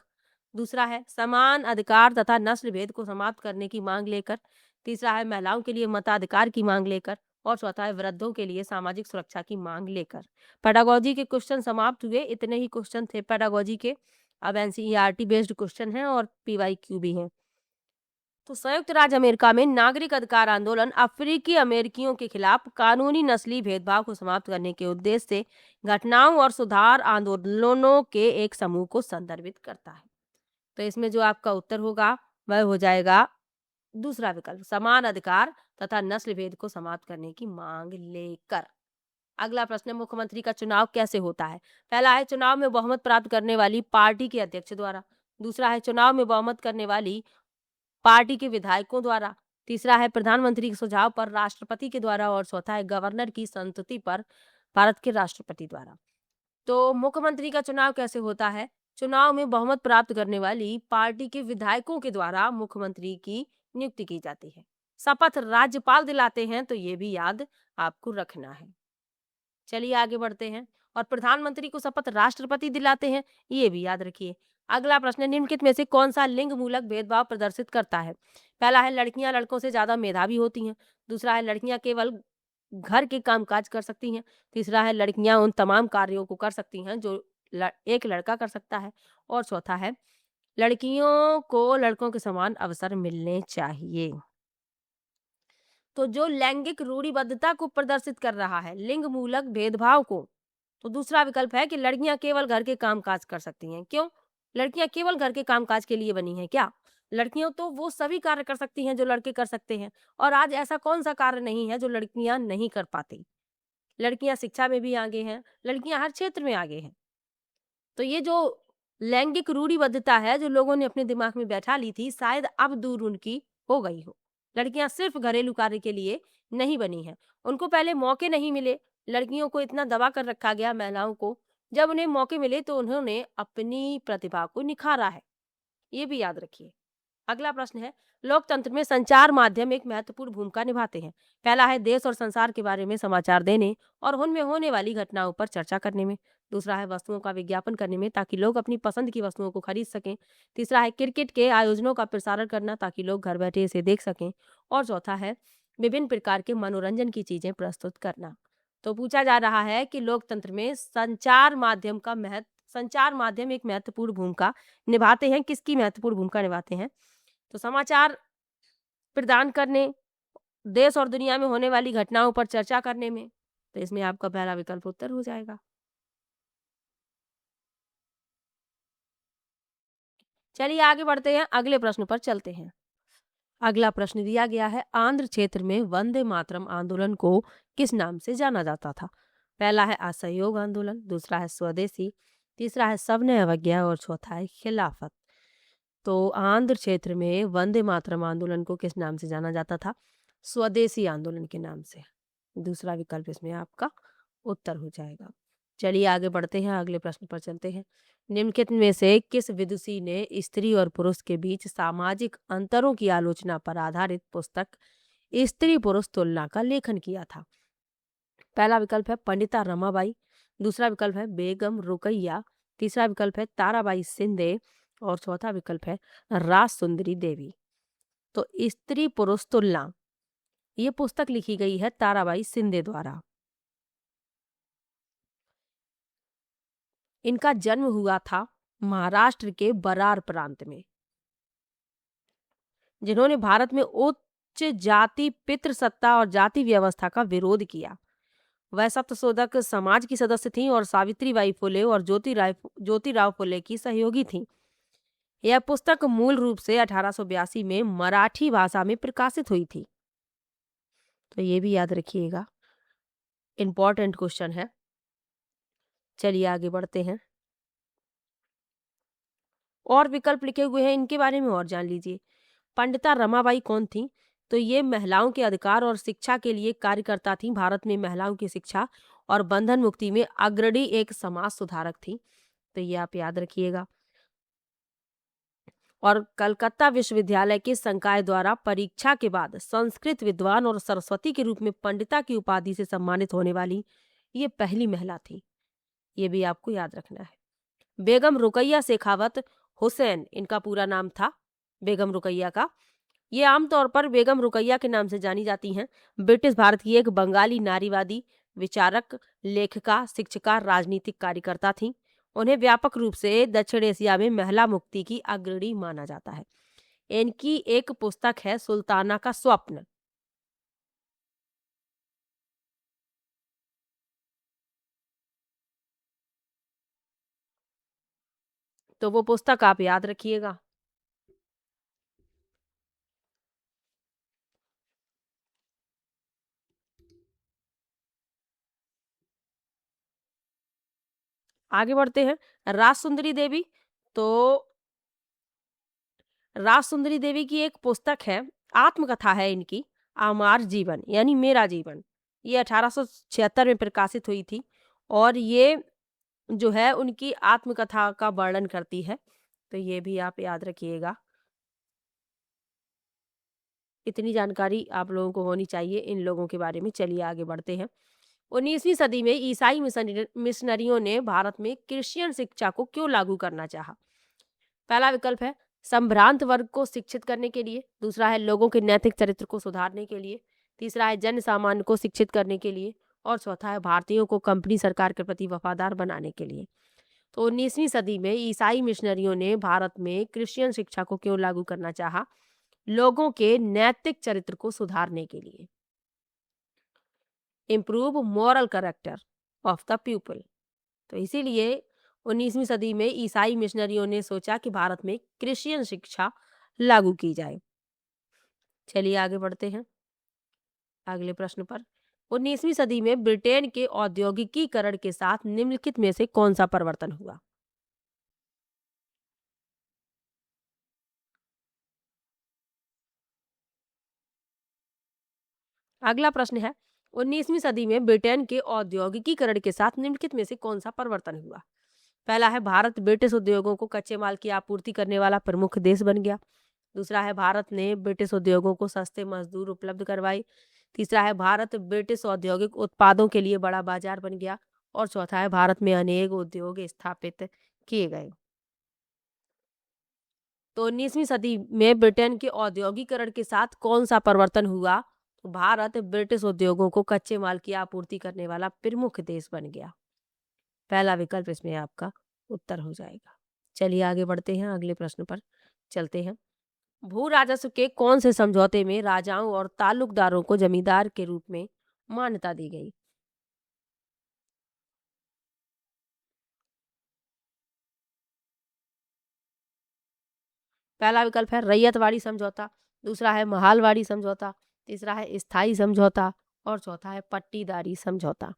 दूसरा है समान अधिकार तथा नस्ल भेद को समाप्त करने की मांग लेकर। तीसरा है महिलाओं के लिए मताधिकार की मांग लेकर। और चौथा है वृद्धों के लिए सामाजिक सुरक्षा की मांग लेकर। पेडागोजी के क्वेश्चन समाप्त हुए। इतने ही क्वेश्चन थे पेडागोजी के। अब एनसीईआरटी बेस्ड क्वेश्चन है और पीवाईक्यू भी है। तो संयुक्त राज्य अमेरिका में नागरिक अधिकार आंदोलन अफ्रीकी अमेरिकियों के खिलाफ कानूनी नस्ली भेदभाव को समाप्त करने के उद्देश्य से घटनाओं और सुधार आंदोलनों के एक समूह को संदर्भित करता है। तो इसमें जो आपका उत्तर होगा वह हो जाएगा दूसरा विकल्प, समान अधिकार तथा नस्ल भेद को समाप्त करने की मांग लेकर। अगला प्रश्न है मुख्यमंत्री का चुनाव कैसे होता है? पहला है चुनाव में बहुमत प्राप्त करने वाली पार्टी के अध्यक्ष द्वारा। दूसरा है चुनाव में बहुमत करने वाली पार्टी के विधायकों द्वारा। तीसरा है प्रधानमंत्री के सुझाव पर राष्ट्रपति के द्वारा। और चौथा है गवर्नर की संस्तुति पर भारत के राष्ट्रपति द्वारा। तो मुख्यमंत्री का चुनाव कैसे होता है? चुनाव में बहुमत प्राप्त करने वाली पार्टी के विधायकों के द्वारा मुख्यमंत्री की नियुक्ति की जाती है। शपथ राज्यपाल दिलाते हैं, तो ये भी याद आपको रखना है। चलिए आगे बढ़ते हैं। और प्रधानमंत्री को शपथ राष्ट्रपति दिलाते हैं, ये भी याद रखिए। अगला प्रश्न है निम्नलिखित में से कौन सा लिंग मूलक भेदभाव प्रदर्शित करता है? पहला है लड़कियां लड़कों से ज्यादा मेधावी होती हैं। दूसरा है लड़कियां केवल घर के कामकाज कर सकती हैं। तीसरा है लड़कियां उन तमाम कार्यों को कर सकती हैं जो एक लड़का कर सकता है। और चौथा है लड़कियों को लड़कों के समान अवसर मिलने चाहिए। तो जो लैंगिक रूढ़िबद्धता को प्रदर्शित कर रहा है, लिंग मूलक भेदभाव को, तो दूसरा विकल्प है कि लड़कियां केवल घर के कामकाज कर सकती हैं। क्यों? लड़कियां केवल घर के कामकाज के लिए बनी हैं क्या? लड़कियां तो वो सभी कार्य कर सकती हैं जो लड़के कर सकते हैं। और आज ऐसा कौन सा कार्य नहीं है जो लड़कियां नहीं कर पाती। लड़कियां शिक्षा में भी आगे हैं, लड़कियां हर क्षेत्र में आगे हैं। तो ये जो लैंगिक रूढ़िबद्धता है जो लोगों ने अपने दिमाग में बैठा ली थी, शायद अब दूर उनकी हो गई हो। लड़कियां सिर्फ घरेलू कार्य के लिए नहीं बनी हैं। उनको पहले मौके नहीं मिले, लड़कियों को इतना दबा कर रखा गया, महिलाओं को। जब उन्हें मौके मिले तो उन्होंने अपनी प्रतिभा को निखारा है। ये भी याद रखिए। अगला प्रश्न है, लोकतंत्र में संचार माध्यम एक महत्वपूर्ण भूमिका निभाते हैं। पहला है देश और संसार के बारे में समाचार देने और उनमें होने वाली घटनाओं पर चर्चा करने में। दूसरा है वस्तुओं का विज्ञापन करने में ताकि लोग अपनी पसंद की वस्तुओं को खरीद सकें। तीसरा है क्रिकेट के आयोजनों का प्रसारण करना ताकि लोग घर बैठे इसे देख सकें। और चौथा है विभिन्न प्रकार के मनोरंजन की चीजें प्रस्तुत करना। तो पूछा जा रहा है कि लोकतंत्र में संचार माध्यम एक महत्वपूर्ण भूमिका निभाते हैं। किसकी महत्वपूर्ण भूमिका निभाते हैं? तो समाचार प्रदान करने, देश और दुनिया में होने वाली घटनाओं पर चर्चा करने में। तो इसमें आपका पहला विकल्प उत्तर हो जाएगा। चलिए आगे बढ़ते हैं, अगले प्रश्न पर चलते हैं। अगला प्रश्न दिया गया है, आंध्र क्षेत्र में वंदे मातरम आंदोलन को किस नाम से जाना जाता था? पहला है असहयोग आंदोलन, दूसरा है स्वदेशी, तीसरा है सविनय अवज्ञा और चौथा है खिलाफत। तो आंध्र क्षेत्र में वंदे मातरम आंदोलन को किस नाम से जाना जाता था? स्वदेशी आंदोलन के नाम से। दूसरा विकल्प इसमें आपका उत्तर हो जाएगा। चलिए आगे बढ़ते हैं, अगले प्रश्न पर चलते हैं। निम्नलिखित में से किस विदुषी ने स्त्री और पुरुष के बीच सामाजिक अंतरों की आलोचना पर आधारित पुस्तक स्त्री पुरुष तुलना का लेखन किया था? पहला विकल्प है पंडिता रमाबाई, दूसरा विकल्प है बेगम रुकैया, तीसरा विकल्प है ताराबाई शिंदे और चौथा विकल्प है राज सुंदरी देवी। तो स्त्री पुरुष तुलना ये पुस्तक लिखी गई है ताराबाई शिंदे द्वारा। इनका जन्म हुआ था महाराष्ट्र के बरार प्रांत में। जिन्होंने भारत में उच्च जाति पितृसत्ता और जाति व्यवस्था का विरोध किया। वह सत्यशोधक समाज की सदस्य थीं और सावित्रीबाई फुले और ज्योतिराव फुले की सहयोगी थीं। यह पुस्तक मूल रूप से 1882 में मराठी भाषा में प्रकाशित हुई थी। तो ये भी याद रखिएगा, इंपॉर्टेंट क्वेश्चन है। चलिए आगे बढ़ते हैं, और विकल्प लिखे हुए हैं, इनके बारे में और जान लीजिए। पंडिता रमाबाई कौन थी? तो ये महिलाओं के अधिकार और शिक्षा के लिए कार्यकर्ता थी। भारत में महिलाओं की शिक्षा और बंधन मुक्ति में अग्रणी एक समाज सुधारक थी। तो ये आप याद रखिएगा। और कलकत्ता विश्वविद्यालय के संकाय द्वारा परीक्षा के बाद संस्कृत विद्वान और सरस्वती के रूप में पंडिता की उपाधि से सम्मानित होने वाली ये पहली महिला थी। ये भी आपको याद रखना है। बेगम रुकैया शेखावत हुसैन इनका पूरा नाम था, बेगम रुकैया का। ये आमतौर पर बेगम रुकैया के नाम से जानी जाती हैं। ब्रिटिश भारत की एक बंगाली नारीवादी, विचारक, लेखिका, शिक्षिका, राजनीतिक कार्यकर्ता थीं। उन्हें व्यापक रूप से दक्षिण एशिया में महिला मुक्ति की अग्रणी माना जाता है। इनकी एक पुस्तक है सुल्ताना का स्वप्न। तो वो पुस्तक आप याद रखिएगा। आगे बढ़ते हैं, राज सुंदरी देवी। तो राज सुंदरी देवी की एक पुस्तक है, आत्मकथा है इनकी, आमार जीवन यानी मेरा जीवन। ये 1876 में प्रकाशित हुई थी और ये जो है उनकी आत्मकथा का वर्णन करती है। तो ये भी आप याद रखिएगा। इतनी जानकारी आप लोगों को होनी चाहिए इन लोगों के बारे में। चलिए आगे बढ़ते हैं। 19वीं सदी में ईसाई मिशनरियों ने भारत में क्रिश्चियन शिक्षा को क्यों लागू करना चाहा? पहला विकल्प है संभ्रांत वर्ग को शिक्षित करने के लिए, दूसरा है लोगों के नैतिक चरित्र को सुधारने के लिए, तीसरा है जन सामान्य को शिक्षित करने के लिए और चौथा है भारतीयों को कंपनी सरकार के प्रति वफादार बनाने के लिए। तो 19वीं सदी में ईसाई मिशनरियों ने भारत में क्रिश्चियन शिक्षा को क्यों लागू करना चाहा? लोगों के नैतिक चरित्र को सुधारने के लिए, improve moral character of the people. तो इसीलिए 19वीं सदी में ईसाई मिशनरियों ने सोचा कि भारत में क्रिश्चियन शिक्षा लागू की जाए। चलिए आगे बढ़ते हैं अगले प्रश्न पर। 19वीं सदी में ब्रिटेन के औद्योगिकीकरण के साथ निम्नलिखित में से कौन सा परिवर्तन हुआ? अगला प्रश्न है, 19वीं सदी में ब्रिटेन के औद्योगिकीकरण के साथ निम्नलिखित में से कौन सा परिवर्तन हुआ? पहला है भारत ब्रिटिश उद्योगों को कच्चे माल की आपूर्ति करने वाला प्रमुख देश बन गया। दूसरा है भारत ने ब्रिटिश उद्योगों को सस्ते मजदूर उपलब्ध करवाई। तीसरा है भारत ब्रिटिश औद्योगिक उत्पादों के लिए बड़ा बाजार बन गया। और चौथा है भारत में अनेक उद्योग स्थापित किए गए। तो 19वीं सदी में ब्रिटेन के औद्योगिकरण के साथ कौन सा परिवर्तन हुआ? तो भारत ब्रिटिश उद्योगों को कच्चे माल की आपूर्ति करने वाला प्रमुख देश बन गया। पहला विकल्प इसमें आपका उत्तर हो जाएगा। चलिए आगे बढ़ते हैं, अगले प्रश्न पर चलते हैं। भू राजस्व के कौन से समझौते में राजाओं और ताल्लुकदारों को जमींदार के रूप में मान्यता दी गई? पहला विकल्प है रैयतवाड़ी समझौता, दूसरा है महालवाड़ी समझौता, तीसरा है स्थायी समझौता और चौथा है पट्टीदारी समझौता।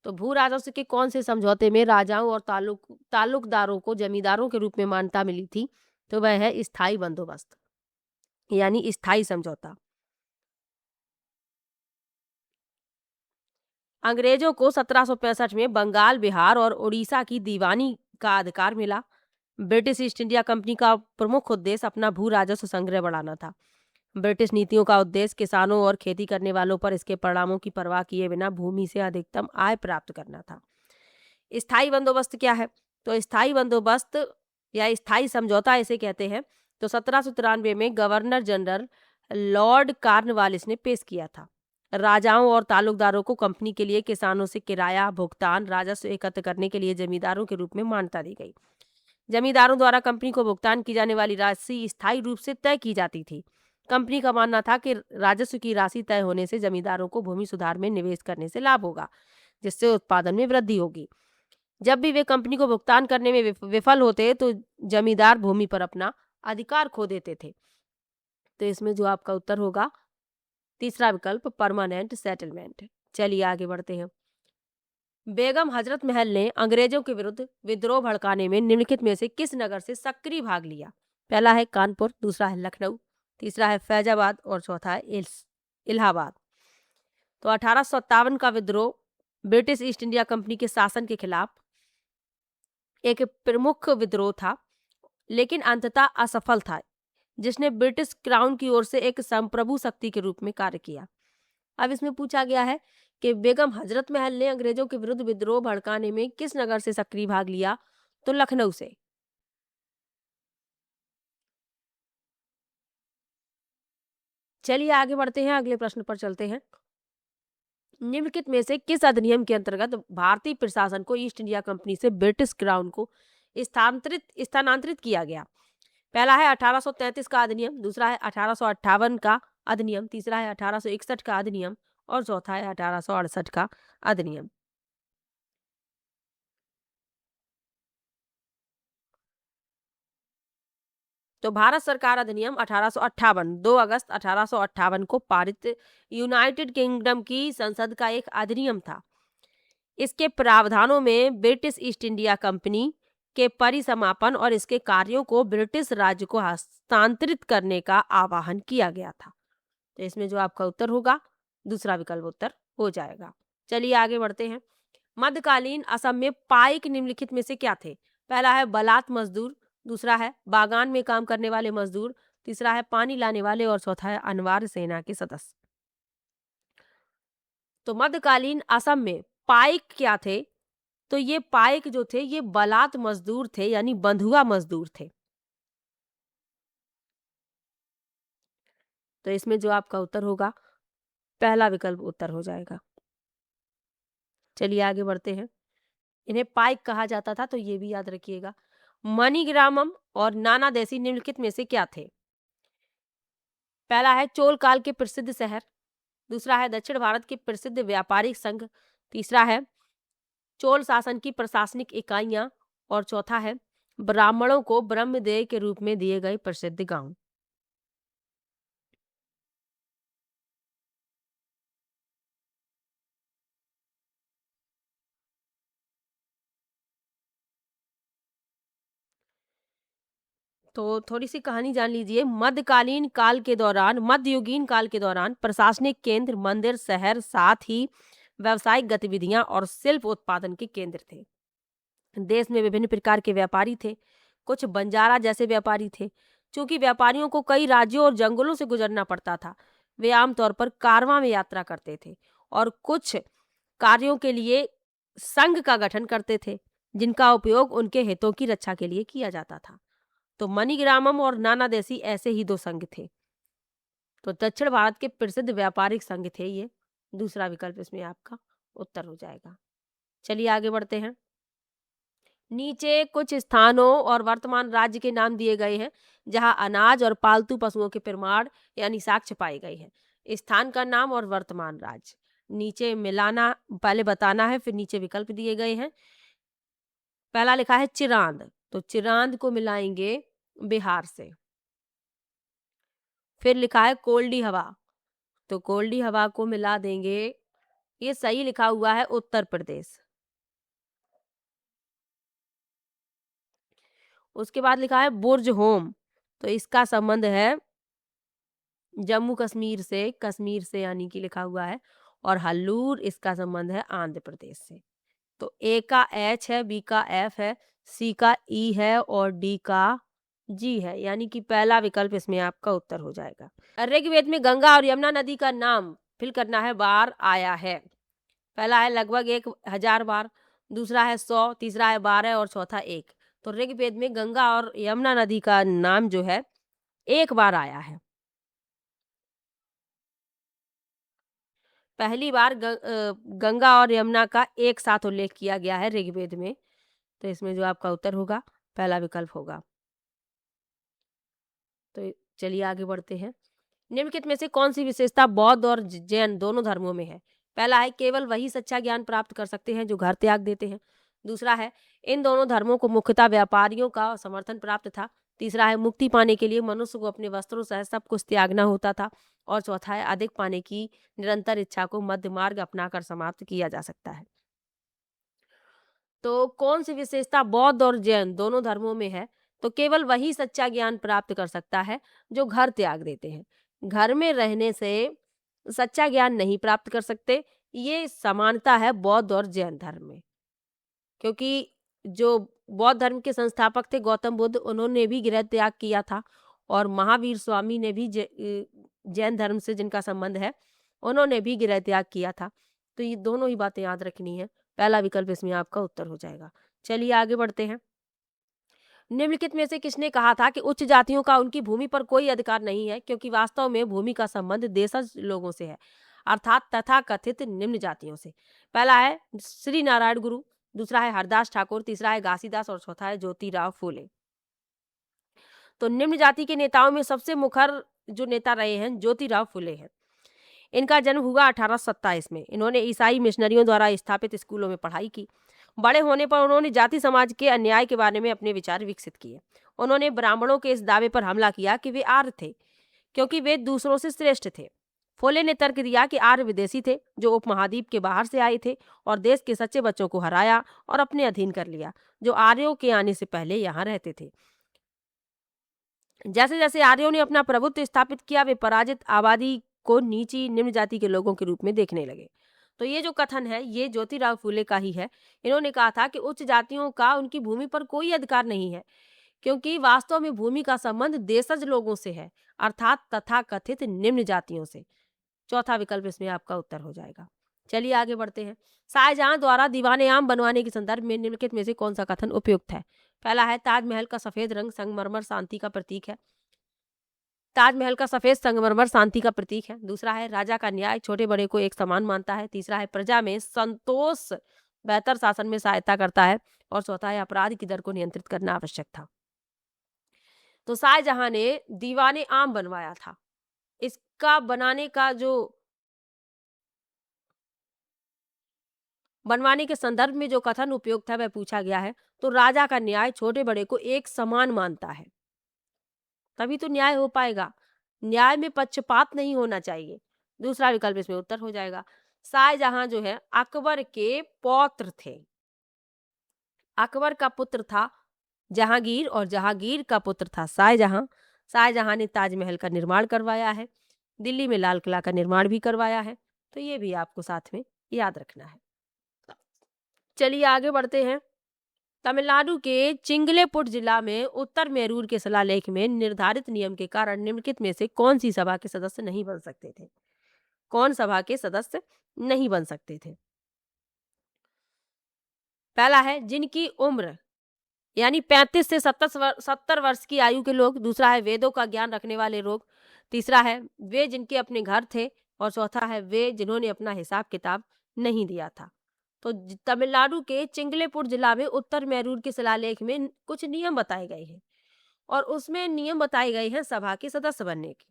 तो भू राजस्व के कौन से समझौते में राजाओं और ताल्लुकदारों को जमींदारों के रूप में मान्यता मिली थी? तो वह है स्थायी बंदोबस्त यानी स्थायी समझौता। अंग्रेजों को 1765 में बंगाल, बिहार और उड़ीसा की दीवानी का अधिकार मिला। ब्रिटिश ईस्ट इंडिया कंपनी का प्रमुख उद्देश्य अपना भू राजस्व संग्रह बढ़ाना था। ब्रिटिश नीतियों का उद्देश्य किसानों और खेती करने वालों पर इसके परिणामों की परवाह किए बिना भूमि से अधिकतम आय प्राप्त करना था। स्थायी बंदोबस्त क्या है? तो स्थायी बंदोबस्त या स्थायी समझौता इसे कहते हैं। तो 1793 में गवर्नर जनरल लॉर्ड कार्नवालिस ने पेश किया था। राजाओं और ताल्लुकदारों को कंपनी के लिए किसानों से किराया भुगतान राजस्व एकत्र करने के लिए जमींदारों के रूप में मान्यता दी गई। जमींदारों द्वारा कंपनी को भुगतान की जाने वाली राशि स्थायी रूप से तय की जाती थी। कंपनी का मानना था कि राजस्व की राशि तय होने से जमींदारों को भूमि सुधार में निवेश करने से लाभ होगा, जिससे उत्पादन में वृद्धि होगी। जब भी वे कंपनी को भुगतान करने में विफल होते तो जमींदार भूमि पर अपना अधिकार खो देते थे। तो इसमें जो आपका उत्तर होगा तीसरा विकल्प परमानेंट सेटलमेंट। चलिए आगे बढ़ते हैं। बेगम हजरत महल ने अंग्रेजों के विरुद्ध विद्रोह भड़काने में निम्नलिखित में से किस नगर से सक्रिय भाग लिया? पहला है कानपुर, दूसरा है लखनऊ, तीसरा है फैजाबाद और चौथा है इलाहाबाद। तो 1857 का विद्रोह ब्रिटिश ईस्ट इंडिया कंपनी के शासन के खिलाफ एक प्रमुख विद्रोह था, लेकिन अंततः असफल था, जिसने ब्रिटिश क्राउन की ओर से एक संप्रभु शक्ति के रूप में कार्य किया। अब इसमें पूछा गया है कि बेगम हजरत महल ने अंग्रेजों के विरुद्ध विद्रोह भड़काने में किस नगर से सक्रिय भाग लिया? तो लखनऊ से। चलिए आगे बढ़ते हैं, अगले प्रश्न पर चलते हैं। निम्नलिखित में से किस अधिनियम के अंतर्गत भारतीय प्रशासन को ईस्ट इंडिया कंपनी से ब्रिटिश क्राउन को स्थानांतरित किया गया? पहला है 1833 का अधिनियम, दूसरा है 1858 का अधिनियम, तीसरा है 1861 का अधिनियम और चौथा है 1868 का अधिनियम। तो भारत सरकार अधिनियम 1858 2 अगस्त 1858 को पारित यूनाइटेड किंगडम की संसद का एक अधिनियम था। इसके प्रावधानों में ब्रिटिश ईस्ट इंडिया कंपनी के परिसमापन और इसके कार्यों को ब्रिटिश राज्य को हस्तांतरित करने का आह्वान किया गया था। तो इसमें जो आपका उत्तर होगा दूसरा विकल्प उत्तर हो जाएगा। चलिए आगे बढ़ते हैं। मध्यकालीन असम में पाइक निम्नलिखित में से क्या थे? पहला है बलात मजदूर, दूसरा है बागान में काम करने वाले मजदूर, तीसरा है पानी लाने वाले और चौथा है अनवार सेना के सदस्य। तो मध्यकालीन असम में पाइक क्या थे? तो ये पाइक जो थे ये बलात मजदूर थे, यानी बंधुआ मजदूर थे। तो इसमें जो आपका उत्तर होगा पहला विकल्प उत्तर हो जाएगा। चलिए आगे बढ़ते हैं। इन्हें पाइक कहा जाता था, तो ये भी याद रखिएगा। मणिग्रामम और नाना देसी निम्नलिखित में से क्या थे? पहला है चोल काल के प्रसिद्ध शहर, दूसरा है दक्षिण भारत के प्रसिद्ध व्यापारिक संघ, तीसरा है चोल शासन की प्रशासनिक इकाइयां और चौथा है ब्राह्मणों को ब्रह्मदेव के रूप में दिए गए प्रसिद्ध गांव। तो थोड़ी सी कहानी जान लीजिए। मध्यकालीन काल के दौरान मध्ययुगीन काल के दौरान प्रशासनिक केंद्र मंदिर शहर साथ ही व्यावसायिक गतिविधियां और शिल्प उत्पादन के केंद्र थे। देश में विभिन्न प्रकार के व्यापारी थे। कुछ बंजारा जैसे व्यापारी थे चूंकि व्यापारियों को कई राज्यों और जंगलों से गुजरना पड़ता था, वे आमतौर पर कारवां में यात्रा करते थे और कुछ कार्यों के लिए संघ का गठन करते थे, जिनका उपयोग उनके हितों की रक्षा के लिए किया जाता था। तो मणिग्रामम और नानादेशी ऐसे ही दो संघ थे। तो दक्षिण भारत के प्रसिद्ध व्यापारिक संघ थे ये। दूसरा विकल्प इसमें आपका उत्तर हो जाएगा। चलिए आगे बढ़ते हैं। नीचे कुछ स्थानों और वर्तमान राज्य के नाम दिए गए हैं जहां अनाज और पालतू पशुओं के प्रमाण यानी साक्ष्य पाए गए हैं। स्थान का नाम और वर्तमान राज्य नीचे मिलाना, पहले बताना है, फिर नीचे विकल्प दिए गए हैं। पहला लिखा है चिरांद, तो चिरांद को मिलाएंगे बिहार से। फिर लिखा है कोल्डी हवा, तो कोल्डी हवा को मिला देंगे, ये सही लिखा हुआ है, उत्तर प्रदेश। उसके बाद लिखा है बुर्ज होम, तो इसका संबंध है जम्मू कश्मीर से यानी कि लिखा हुआ है। और हल्लूर, इसका संबंध है आंध्र प्रदेश से। तो ए का एच है, बी का एफ है, सी का ई है और डी का जी है, यानी कि पहला विकल्प इसमें आपका उत्तर हो जाएगा। ऋग्वेद में गंगा और यमुना नदी का नाम फिल करना है बार आया है। पहला है लगभग 1000 बार, दूसरा है 100, तीसरा है 12 और चौथा 1। तो ऋग्वेद में गंगा और यमुना नदी का नाम जो है 1 बार आया है। पहली बार गंगा और यमुना का एक साथ उल्लेख किया गया है ऋग्वेद में। तो इसमें जो आपका उत्तर होगा पहला विकल्प होगा। तो चलिए आगे बढ़ते हैं। निम्नलिखित में से कौन सी विशेषता बौद्ध और जैन दोनों धर्मों में है? पहला है केवल वही सच्चा ज्ञान प्राप्त कर सकते हैं जो घर त्याग देते हैं। दूसरा है इन दोनों धर्मों को मुख्यतः व्यापारियों का समर्थन प्राप्त था। तीसरा है मुक्ति पाने के लिए मनुष्य को अपने वस्त्रों सहित सब कुछ त्यागना होता था। और चौथा है अधिक पाने की निरंतर इच्छा को मध्य मार्ग अपनाकर समाप्त किया जा सकता है। तो कौन सी विशेषता बौद्ध और जैन दोनों धर्मों में है? तो केवल वही सच्चा ज्ञान प्राप्त कर सकता है जो घर त्याग देते हैं। घर में रहने से सच्चा ज्ञान नहीं प्राप्त कर सकते। ये समानता है बौद्ध और जैन धर्म में, क्योंकि जो बौद्ध धर्म के संस्थापक थे गौतम बुद्ध, उन्होंने भी गृह त्याग किया था। और महावीर स्वामी ने भी जैन धर्म से जिनका संबंध है, उन्होंने भी गृह त्याग किया था। तो ये दोनों ही बातें याद रखनी है। पहला विकल्प इसमें आपका उत्तर हो जाएगा। चलिए आगे बढ़ते हैं। निम्नलिखित में से किसने कहा था कि उच्च जातियों का उनकी भूमि पर कोई अधिकार नहीं है, क्योंकि वास्तव में भूमि का संबंध देशज लोगों से है, अर्थात तथा कथित निम्न जातियों से? पहला है श्री नारायण गुरु, दूसरा है हरदास ठाकुर, तीसरा है घासीदास और चौथा है ज्योतिराव फूले। तो निम्न जाति के नेताओं में सबसे मुखर जो नेता रहे हैं ज्योतिराव फूले हैं। इनका जन्म हुआ 1827 में। इन्होंने ईसाई मिशनरियों द्वारा स्थापित स्कूलों में पढ़ाई की। बड़े होने पर उन्होंने जाति समाज के अन्याय के बारे में अपने विचार विकसित किए। उन्होंने ब्राह्मणों के इस दावे पर हमला किया कि वे आर्य थे, क्योंकि वे दूसरों से श्रेष्ठ थे। फूले ने तर्क दिया कि आर्य विदेशी थे जो उपमहाद्वीप के बाहर से आए थे और देश के सच्चे बच्चों को हराया और अपने अधीन कर लिया, जो आर्यों के आने से पहले यहाँ रहते थे। जैसे जैसे आर्यों ने अपना प्रभुत्व स्थापित किया, वे पराजित आबादी को नीची निम्न जाति के लोगों के रूप में देखने लगे। तो ये जो कथन है ये ज्योतिराव फूले का ही है। इन्होंने कहा था कि उच्च जातियों का उनकी भूमि पर कोई अधिकार नहीं है, क्योंकि वास्तव में भूमि का संबंध देशज लोगों से है, अर्थात तथा कथित निम्न जातियों से। चौथा विकल्प इसमें आपका उत्तर हो जाएगा। चलिए आगे बढ़ते हैं। शाहजहां द्वारा दीवाने आम बनवाने के संदर्भ में निम्नलिखित में से कौन सा कथन उपयुक्त है? पहला है ताजमहल का सफेद रंग संगमरमर शांति का प्रतीक है। ताजमहल का सफेद संगमरमर शांति का प्रतीक है। दूसरा है राजा का न्याय छोटे बड़े को एक समान मानता है। तीसरा है प्रजा में संतोष बेहतर शासन में सहायता करता है। और चौथा है अपराध की दर को नियंत्रित करना आवश्यक था। तो शाहजहां ने दीवाने आम बनवाया था। इसका बनवाने के संदर्भ में जो कथन उपयुक्त है वह पूछा गया है। तो राजा का न्याय छोटे बड़े को एक समान मानता है, तभी तो न्याय हो पाएगा। न्याय में पक्षपात नहीं होना चाहिए। दूसरा विकल्प इसमें उत्तर हो जाएगा। शाहजहां जो है अकबर के पौत्र थे। अकबर का पुत्र था जहांगीर और जहांगीर का पुत्र था शाहजहां। शाहजहां ने ताजमहल का निर्माण करवाया है, दिल्ली में लाल किला का निर्माण भी करवाया है। तो ये भी आपको साथ में याद रखना है। चलिए आगे बढ़ते हैं। तमिलनाडु के चिंगलेपुट जिला में उत्तर मेरूर के शिलालेख में निर्धारित नियम के कारण निम्नलिखित में से कौन सी सभा के सदस्य नहीं बन सकते थे? कौन सभा के सदस्य नहीं बन सकते थे? पहला है जिनकी उम्र यानी 35 से 70 वर्ष की आयु के लोग। दूसरा है वेदों का ज्ञान रखने वाले लोग। तीसरा है वे जिनके अपने घर थे। और चौथा है वे जिन्होंने अपना हिसाब किताब नहीं दिया था। तो तमिलनाडु के चिंगलेपुर जिला में उत्तर मैरूर के शिलालेख में कुछ नियम बताए गए हैं और उसमें नियम बताए गए हैं सभा के सदस्य बनने के।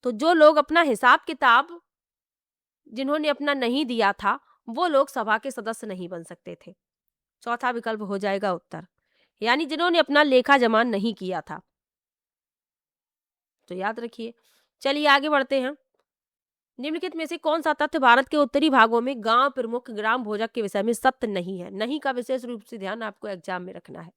तो जो लोग अपना हिसाब किताब जिन्होंने अपना नहीं दिया था वो लोग सभा के सदस्य नहीं बन सकते थे। चौथा विकल्प हो जाएगा उत्तर, यानी जिन्होंने अपना लेखा जमा नहीं किया था। तो याद रखिए। चलिए आगे बढ़ते हैं। निम्नलिखित में से कौन सा तथ्य भारत के उत्तरी भागों में गांव प्रमुख ग्राम भोजक के विषय में सत्य नहीं है? नहीं का विशेष रूप से ध्यान आपको एग्जाम में रखना है।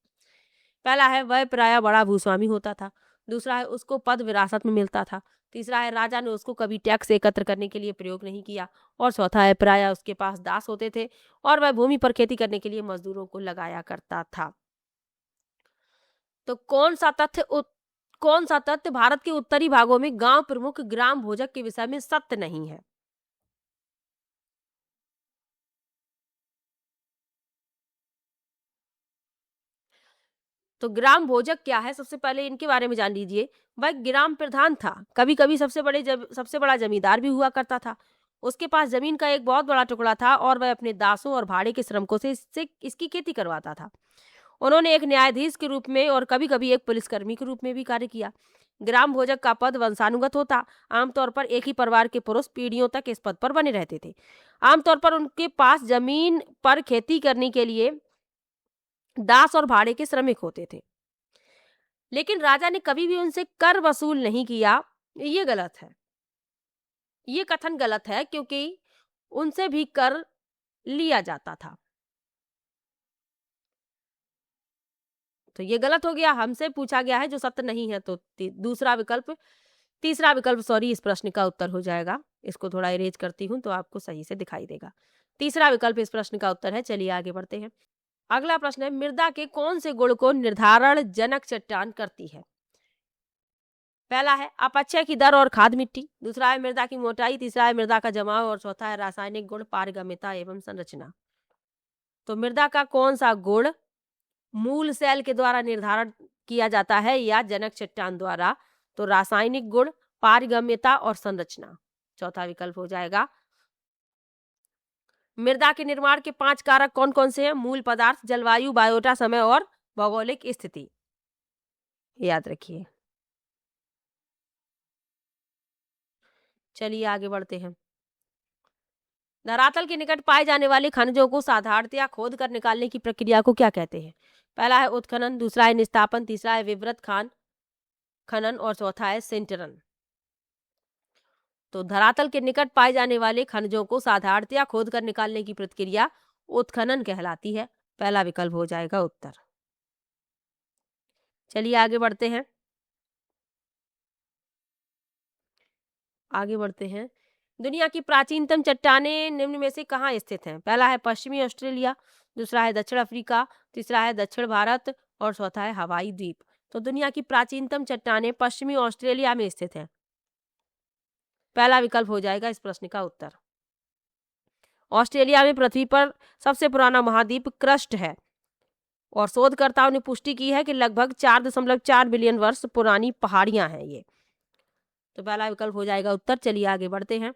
पहला है वह प्रायः बड़ा भूस्वामी होता था। दूसरा है उसको पद विरासत में मिलता था। तीसरा है राजा ने उसको कभी टैक्स एकत्र करने के लिए प्रयोग नहीं किया। और चौथा है प्रायः उसके पास दास होते थे और वह भूमि पर खेती करने के लिए मजदूरों को लगाया करता था। तो कौन सा तथ्य भारत के उत्तरी भागों में गांव प्रमुख ग्राम भोजक के विषय में सत्य नहीं है? तो ग्राम भोजक क्या है, सबसे पहले इनके बारे में जान लीजिए। वह ग्राम प्रधान था। कभी कभी सबसे बड़ा जमींदार भी हुआ करता था। उसके पास जमीन का एक बहुत बड़ा टुकड़ा था और वह अपने दासों और भाड़े के श्रमिकों से इसकी खेती करवाता था। उन्होंने एक न्यायाधीश के रूप में और कभी कभी एक पुलिसकर्मी के रूप में भी कार्य किया। ग्राम भोजक का पद वंशानुगत होता। आमतौर पर एक ही परिवार के पुरुष पीढ़ियों तक इस पद पर बने रहते थे। आमतौर पर उनके पास जमीन पर खेती करने के लिए दास और भाड़े के श्रमिक होते थे, लेकिन राजा ने कभी भी उनसे कर वसूल नहीं किया। ये गलत है, ये कथन गलत है, क्योंकि उनसे भी कर लिया जाता था। तो ये गलत हो गया, हमसे पूछा गया है जो सत्य नहीं है। तो तीसरा विकल्प सॉरी इस प्रश्न का उत्तर हो जाएगा। इसको थोड़ा इरेज करती हूं तो आपको सही से दिखाई देगा। तीसरा विकल्प इस प्रश्न का उत्तर है। चलिए आगे बढ़ते हैं। अगला प्रश्न है मृदा के कौन से गुण को निर्धारण जनक चट्टान करती है? पहला है अपक्षय की दर और खाद मिट्टी। दूसरा है मृदा की मोटाई। तीसरा है मृदा का जमाव और चौथा है रासायनिक गुण पारगम्यता एवं संरचना। तो मृदा का कौन सा गुण मूल सेल के द्वारा निर्धारण किया जाता है या जनक चट्टान द्वारा? तो रासायनिक गुण, पारगम्यता और संरचना। चौथा विकल्प हो जाएगा। मृदा के निर्माण के 5 कारक कौन कौन से हैं? मूल पदार्थ, जलवायु, बायोटा, समय और भौगोलिक स्थिति। याद रखिए। चलिए आगे बढ़ते हैं। धरातल के निकट पाए जाने वाले खनिजों को साधारणतया खोद कर निकालने की प्रक्रिया को क्या कहते हैं? पहला है उत्खनन। दूसरा है निस्तापन। तीसरा है विवृत खनन और चौथा है सिंटरन। तो धरातल के निकट पाए जाने वाले खनिजों को साधारणतया खोद कर निकालने की प्रक्रिया उत्खनन कहलाती है। पहला विकल्प हो जाएगा उत्तर। चलिए आगे बढ़ते हैं। दुनिया की प्राचीनतम चट्टानें निम्न में से कहाँ स्थित हैं? पहला है पश्चिमी ऑस्ट्रेलिया। दूसरा है दक्षिण अफ्रीका। तीसरा है दक्षिण भारत और चौथा है हवाई द्वीप। तो दुनिया की प्राचीनतम चट्टानें पश्चिमी ऑस्ट्रेलिया में स्थित हैं। पहला विकल्प हो जाएगा इस प्रश्न का उत्तर। ऑस्ट्रेलिया में पृथ्वी पर सबसे पुराना महाद्वीप क्रस्ट है और शोधकर्ताओं ने पुष्टि की है कि लगभग 4.4 बिलियन वर्ष पुरानी पहाड़ियां हैं ये। तो पहला विकल्प हो जाएगा उत्तर। चलिए आगे बढ़ते हैं।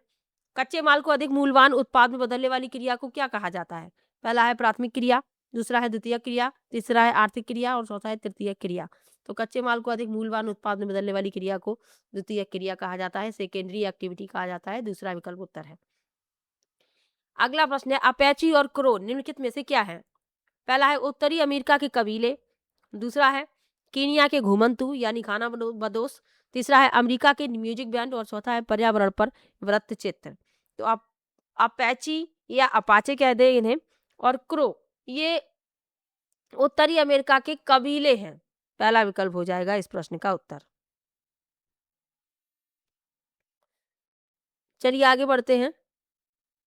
कच्चे माल को अधिक मूल्यवान उत्पाद में बदलने वाली क्रिया को क्या कहा जाता है? पहला है प्राथमिक क्रिया। दूसरा है द्वितीयक क्रिया। तीसरा है आर्थिक क्रिया और चौथा है तृतीयक क्रिया। तो कच्चे माल को अधिक मूल्यवान उत्पाद में बदलने वाली क्रिया को द्वितीयक क्रिया कहा जाता है, सेकेंडरी एक्टिविटी कहा जाता है। दूसरा विकल्प उत्तर है। अगला प्रश्न है अपैची और क्रो निम्नलिखित में से क्या है? पहला है उत्तरी अमेरिका के कबीले। दूसरा है कीनिया के घुमंतू यानी खाना बदोश। तीसरा है अमेरिका के म्यूजिक बैंड और चौथा है पर्यावरण पर वृत्त चित्र। तो आप अपैची या अपाचे कह दे इन्हें, और क्रो ये उत्तरी अमेरिका के कबीले हैं। पहला विकल्प हो जाएगा इस प्रश्न का उत्तर। चलिए आगे बढ़ते हैं।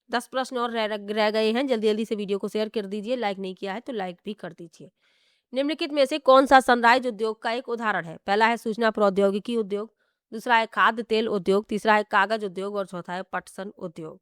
10 प्रश्न और रह गए हैं। जल्दी जल्दी से वीडियो को शेयर कर दीजिए, लाइक नहीं किया है तो लाइक भी कर दीजिए। निम्नलिखित में से कौन सा सनराइज उद्योग का एक उदाहरण है? पहला है सूचना प्रौद्योगिकी उद्योग, दूसरा है खाद्य तेल उद्योग, तीसरा है कागज उद्योग और चौथा है पटसन उद्योग।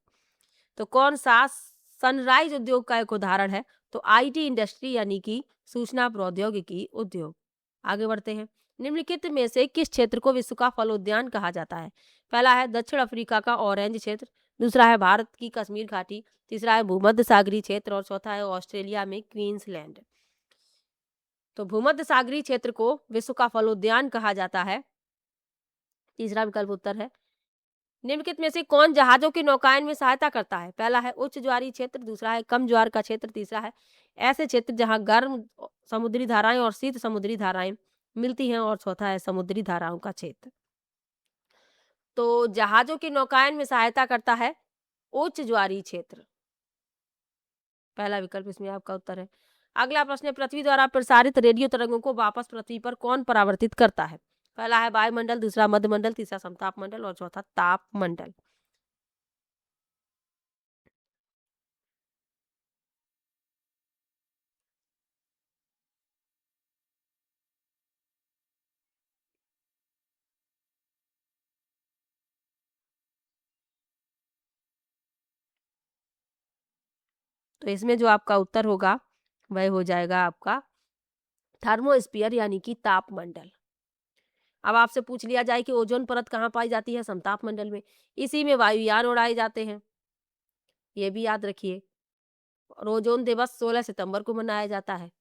तो कौन सा सनराइज उद्योग का एक उदाहरण है? तो आईटी इंडस्ट्री यानी कि सूचना प्रौद्योगिकी उद्योग। आगे बढ़ते हैं। निम्नलिखित में से किस क्षेत्र को विश्व का फल उद्यान कहा जाता है? पहला है दक्षिण अफ्रीका का ऑरेंज क्षेत्र, दूसरा है भारत की कश्मीर घाटी, तीसरा है भूमध्य सागरीय क्षेत्र और चौथा है ऑस्ट्रेलिया में क्वींसलैंड। तो भूमध्य सागरीय क्षेत्र को विश्व का फल उद्यान कहा जाता है। तीसरा विकल्प उत्तर है। निम्नलिखित में से कौन जहाजों के नौकायन में सहायता करता है? पहला है उच्च ज्वारीय क्षेत्र, दूसरा है कम ज्वार का क्षेत्र, तीसरा है ऐसे क्षेत्र जहां गर्म समुद्री धाराएं और शीत समुद्री धाराएं मिलती हैं और चौथा है समुद्री धाराओं का क्षेत्र। तो जहाजों के नौकायन में सहायता करता है उच्च ज्वारीय क्षेत्र, पहला विकल्प इसमें आपका उत्तर है। अगला प्रश्न है, पृथ्वी द्वारा प्रसारित रेडियो तरंगों को वापस पृथ्वी पर कौन परावर्तित करता है? पहला है वायुमंडल, दूसरा मध्यमंडल, तीसरा समताप मंडल और चौथा ताप मंडल। तो इसमें जो आपका उत्तर होगा वह हो जाएगा आपका थर्मोस्फीयर यानी कि तापमंडल। अब आपसे पूछ लिया जाए कि ओजोन परत कहाँ पाई जाती है? समताप मंडल में। इसी में वायुयान उड़ाए जाते हैं, ये भी याद रखिए। और ओजोन दिवस 16 सितंबर को मनाया जाता है।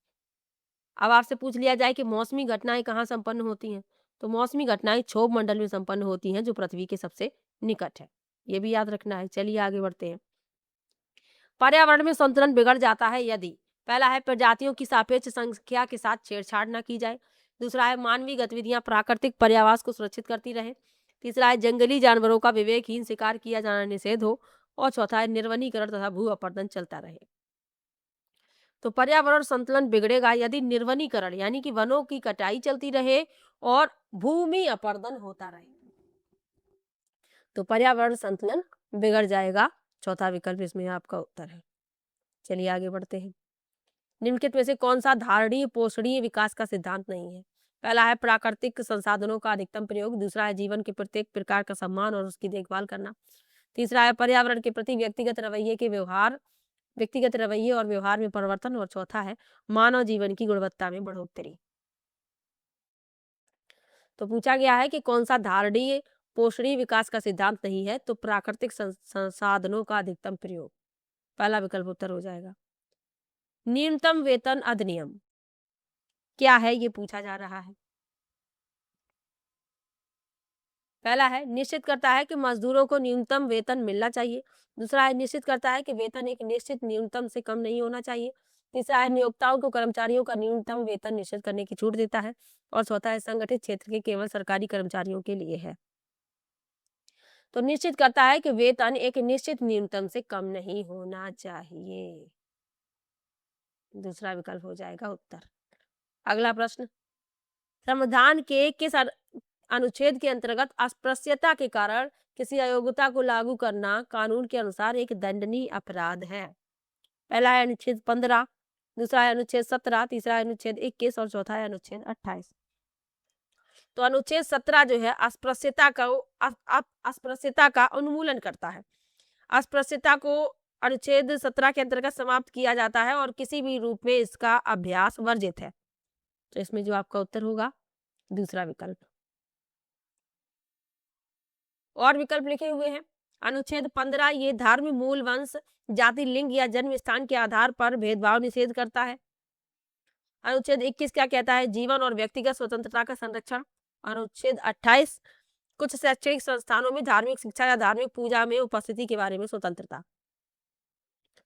अब आपसे पूछ लिया जाए कि मौसमी घटनाएं कहाँ संपन्न होती हैं? तो मौसमी घटनाएं क्षोभ मंडल में संपन्न होती हैं जो पृथ्वी के सबसे निकट है, ये भी याद रखना है। चलिए आगे बढ़ते हैं। पर्यावरण में संतुलन बिगड़ जाता है यदि पहला है प्रजातियों की सापेक्ष संख्या के साथ छेड़छाड़ न की जाए, दूसरा है मानवीय गतिविधियां प्राकृतिक पर्यावास को सुरक्षित करती रहे, तीसरा है जंगली जानवरों का विवेकहीन शिकार किया जाना निषेध हो और चौथा है निर्वनीकरण तथा भू अपरदन चलता रहे। तो पर्यावरण संतुलन बिगड़ेगा यदि निर्वनीकरण यानी कि वनों की कटाई चलती रहे और भूमि अपरदन होता रहे, तो पर्यावरण संतुलन बिगड़ जाएगा। चौथा विकल्प इसमें आपका उत्तर है। चलिए आगे बढ़ते हैं। निम्नलिखित में से कौन सा धारणीय पोषणीय विकास का सिद्धांत नहीं है? पहला है प्राकृतिक संसाधनों का अधिकतम प्रयोग, दूसरा है जीवन के प्रत्येक प्रकार का सम्मान और उसकी देखभाल करना, तीसरा है पर्यावरण के प्रति व्यक्तिगत रवैये और व्यवहार में परिवर्तन और चौथा है मानव जीवन की गुणवत्ता में बढ़ोतरी। तो पूछा गया है कि कौन सा धारणीय पोषणीय विकास का सिद्धांत नहीं है? तो प्राकृतिक संसाधनों का अधिकतम प्रयोग, पहला विकल्प उत्तर हो जाएगा। न्यूनतम वेतन अधिनियम क्या है, ये पूछा जा रहा है। पहला है निश्चित करता है कि मजदूरों को न्यूनतम वेतन मिलना चाहिए, दूसरा है निश्चित करता है कि वेतन एक निश्चित न्यूनतम से कम नहीं होना चाहिए, तीसरा है नियोक्ताओं को कर्मचारियों का न्यूनतम वेतन निश्चित करने की छूट देता है और चौथा है संगठित क्षेत्र के केवल सरकारी कर्मचारियों के लिए है। तो निश्चित करता है कि वेतन एक निश्चित न्यूनतम से कम नहीं होना चाहिए, दूसरा विकल्प हो जाएगा उत्तर। अगला प्रश्न, संविधान के किस अनुच्छेद के अंतर्गत अस्पृश्यता के कारण किसी अयोग्यता को लागू करना कानून के अनुसार एक दंडनीय अपराध है? पहला है अनुच्छेद 15, दूसरा है अनुच्छेद 17, तीसरा है अनुच्छेद 21 और चौथा है अनुच्छेद 28। तो अनुच्छेद 17 जो है अस्पृश्यता का उन्मूलन करता है। अस्पृश्यता को अनुच्छेद 17 के अंतर्गत समाप्त किया जाता है और किसी भी रूप में इसका अभ्यास वर्जित है। तो इसमें जो आपका उत्तर होगा दूसरा विकल्प। और विकल्प लिखे हुए हैं। अनुच्छेद 15 ये धर्म, मूल, वंश, जाति, लिंग या जन्म स्थान के आधार पर भेदभाव निषेध करता है। अनुच्छेद 21 क्या कहता है? जीवन और व्यक्तिगत स्वतंत्रता का संरक्षण। अनुच्छेद 28 कुछ शैक्षणिक संस्थानों में धार्मिक शिक्षा या धार्मिक पूजा में उपस्थिति के बारे में स्वतंत्रता।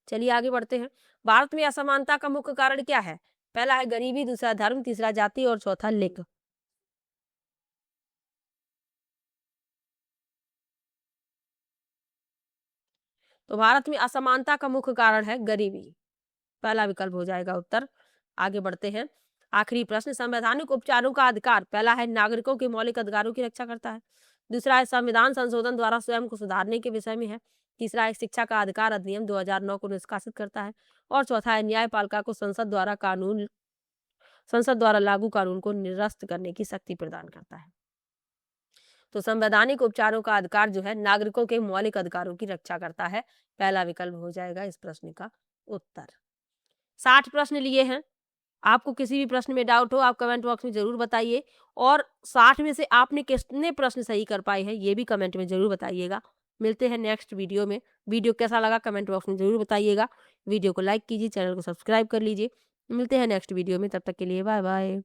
चलिए आगे बढ़ते हैं। भारत में असमानता का मुख्य कारण क्या है? पहला है गरीबी, दूसरा धर्म, तीसरा जाति और चौथा लिंग। तो भारत में असमानता का मुख्य कारण है गरीबी, पहला विकल्प हो जाएगा उत्तर। आगे बढ़ते हैं। आखिरी प्रश्न, संवैधानिक उपचारों का अधिकार पहला है नागरिकों के मौलिक अधिकारों की रक्षा करता है, दूसरा है संविधान संशोधन द्वारा स्वयं को सुधारने के विषय में है, तीसरा है शिक्षा का अधिकार अधिनियम 2009 को निष्कासित करता है। और चौथा है न्यायपालिका को संसद द्वारा लागू कानून को निरस्त करने की शक्ति प्रदान करता है। तो संवैधानिक उपचारों का अधिकार जो है नागरिकों के मौलिक अधिकारों की रक्षा करता है। पहला विकल्प हो जाएगा इस प्रश्न का उत्तर। 60 प्रश्न लिए हैं। आपको किसी भी प्रश्न में डाउट हो आप कमेंट बॉक्स में जरूर बताइए, और 60 में से आपने कितने प्रश्न सही कर पाए हैं ये भी कमेंट में जरूर बताइएगा। मिलते हैं नेक्स्ट वीडियो में। वीडियो कैसा लगा कमेंट बॉक्स में जरूर बताइएगा। वीडियो को लाइक कीजिए, चैनल को सब्सक्राइब कर लीजिए। मिलते हैं नेक्स्ट वीडियो में, तब तक के लिए बाय बाय।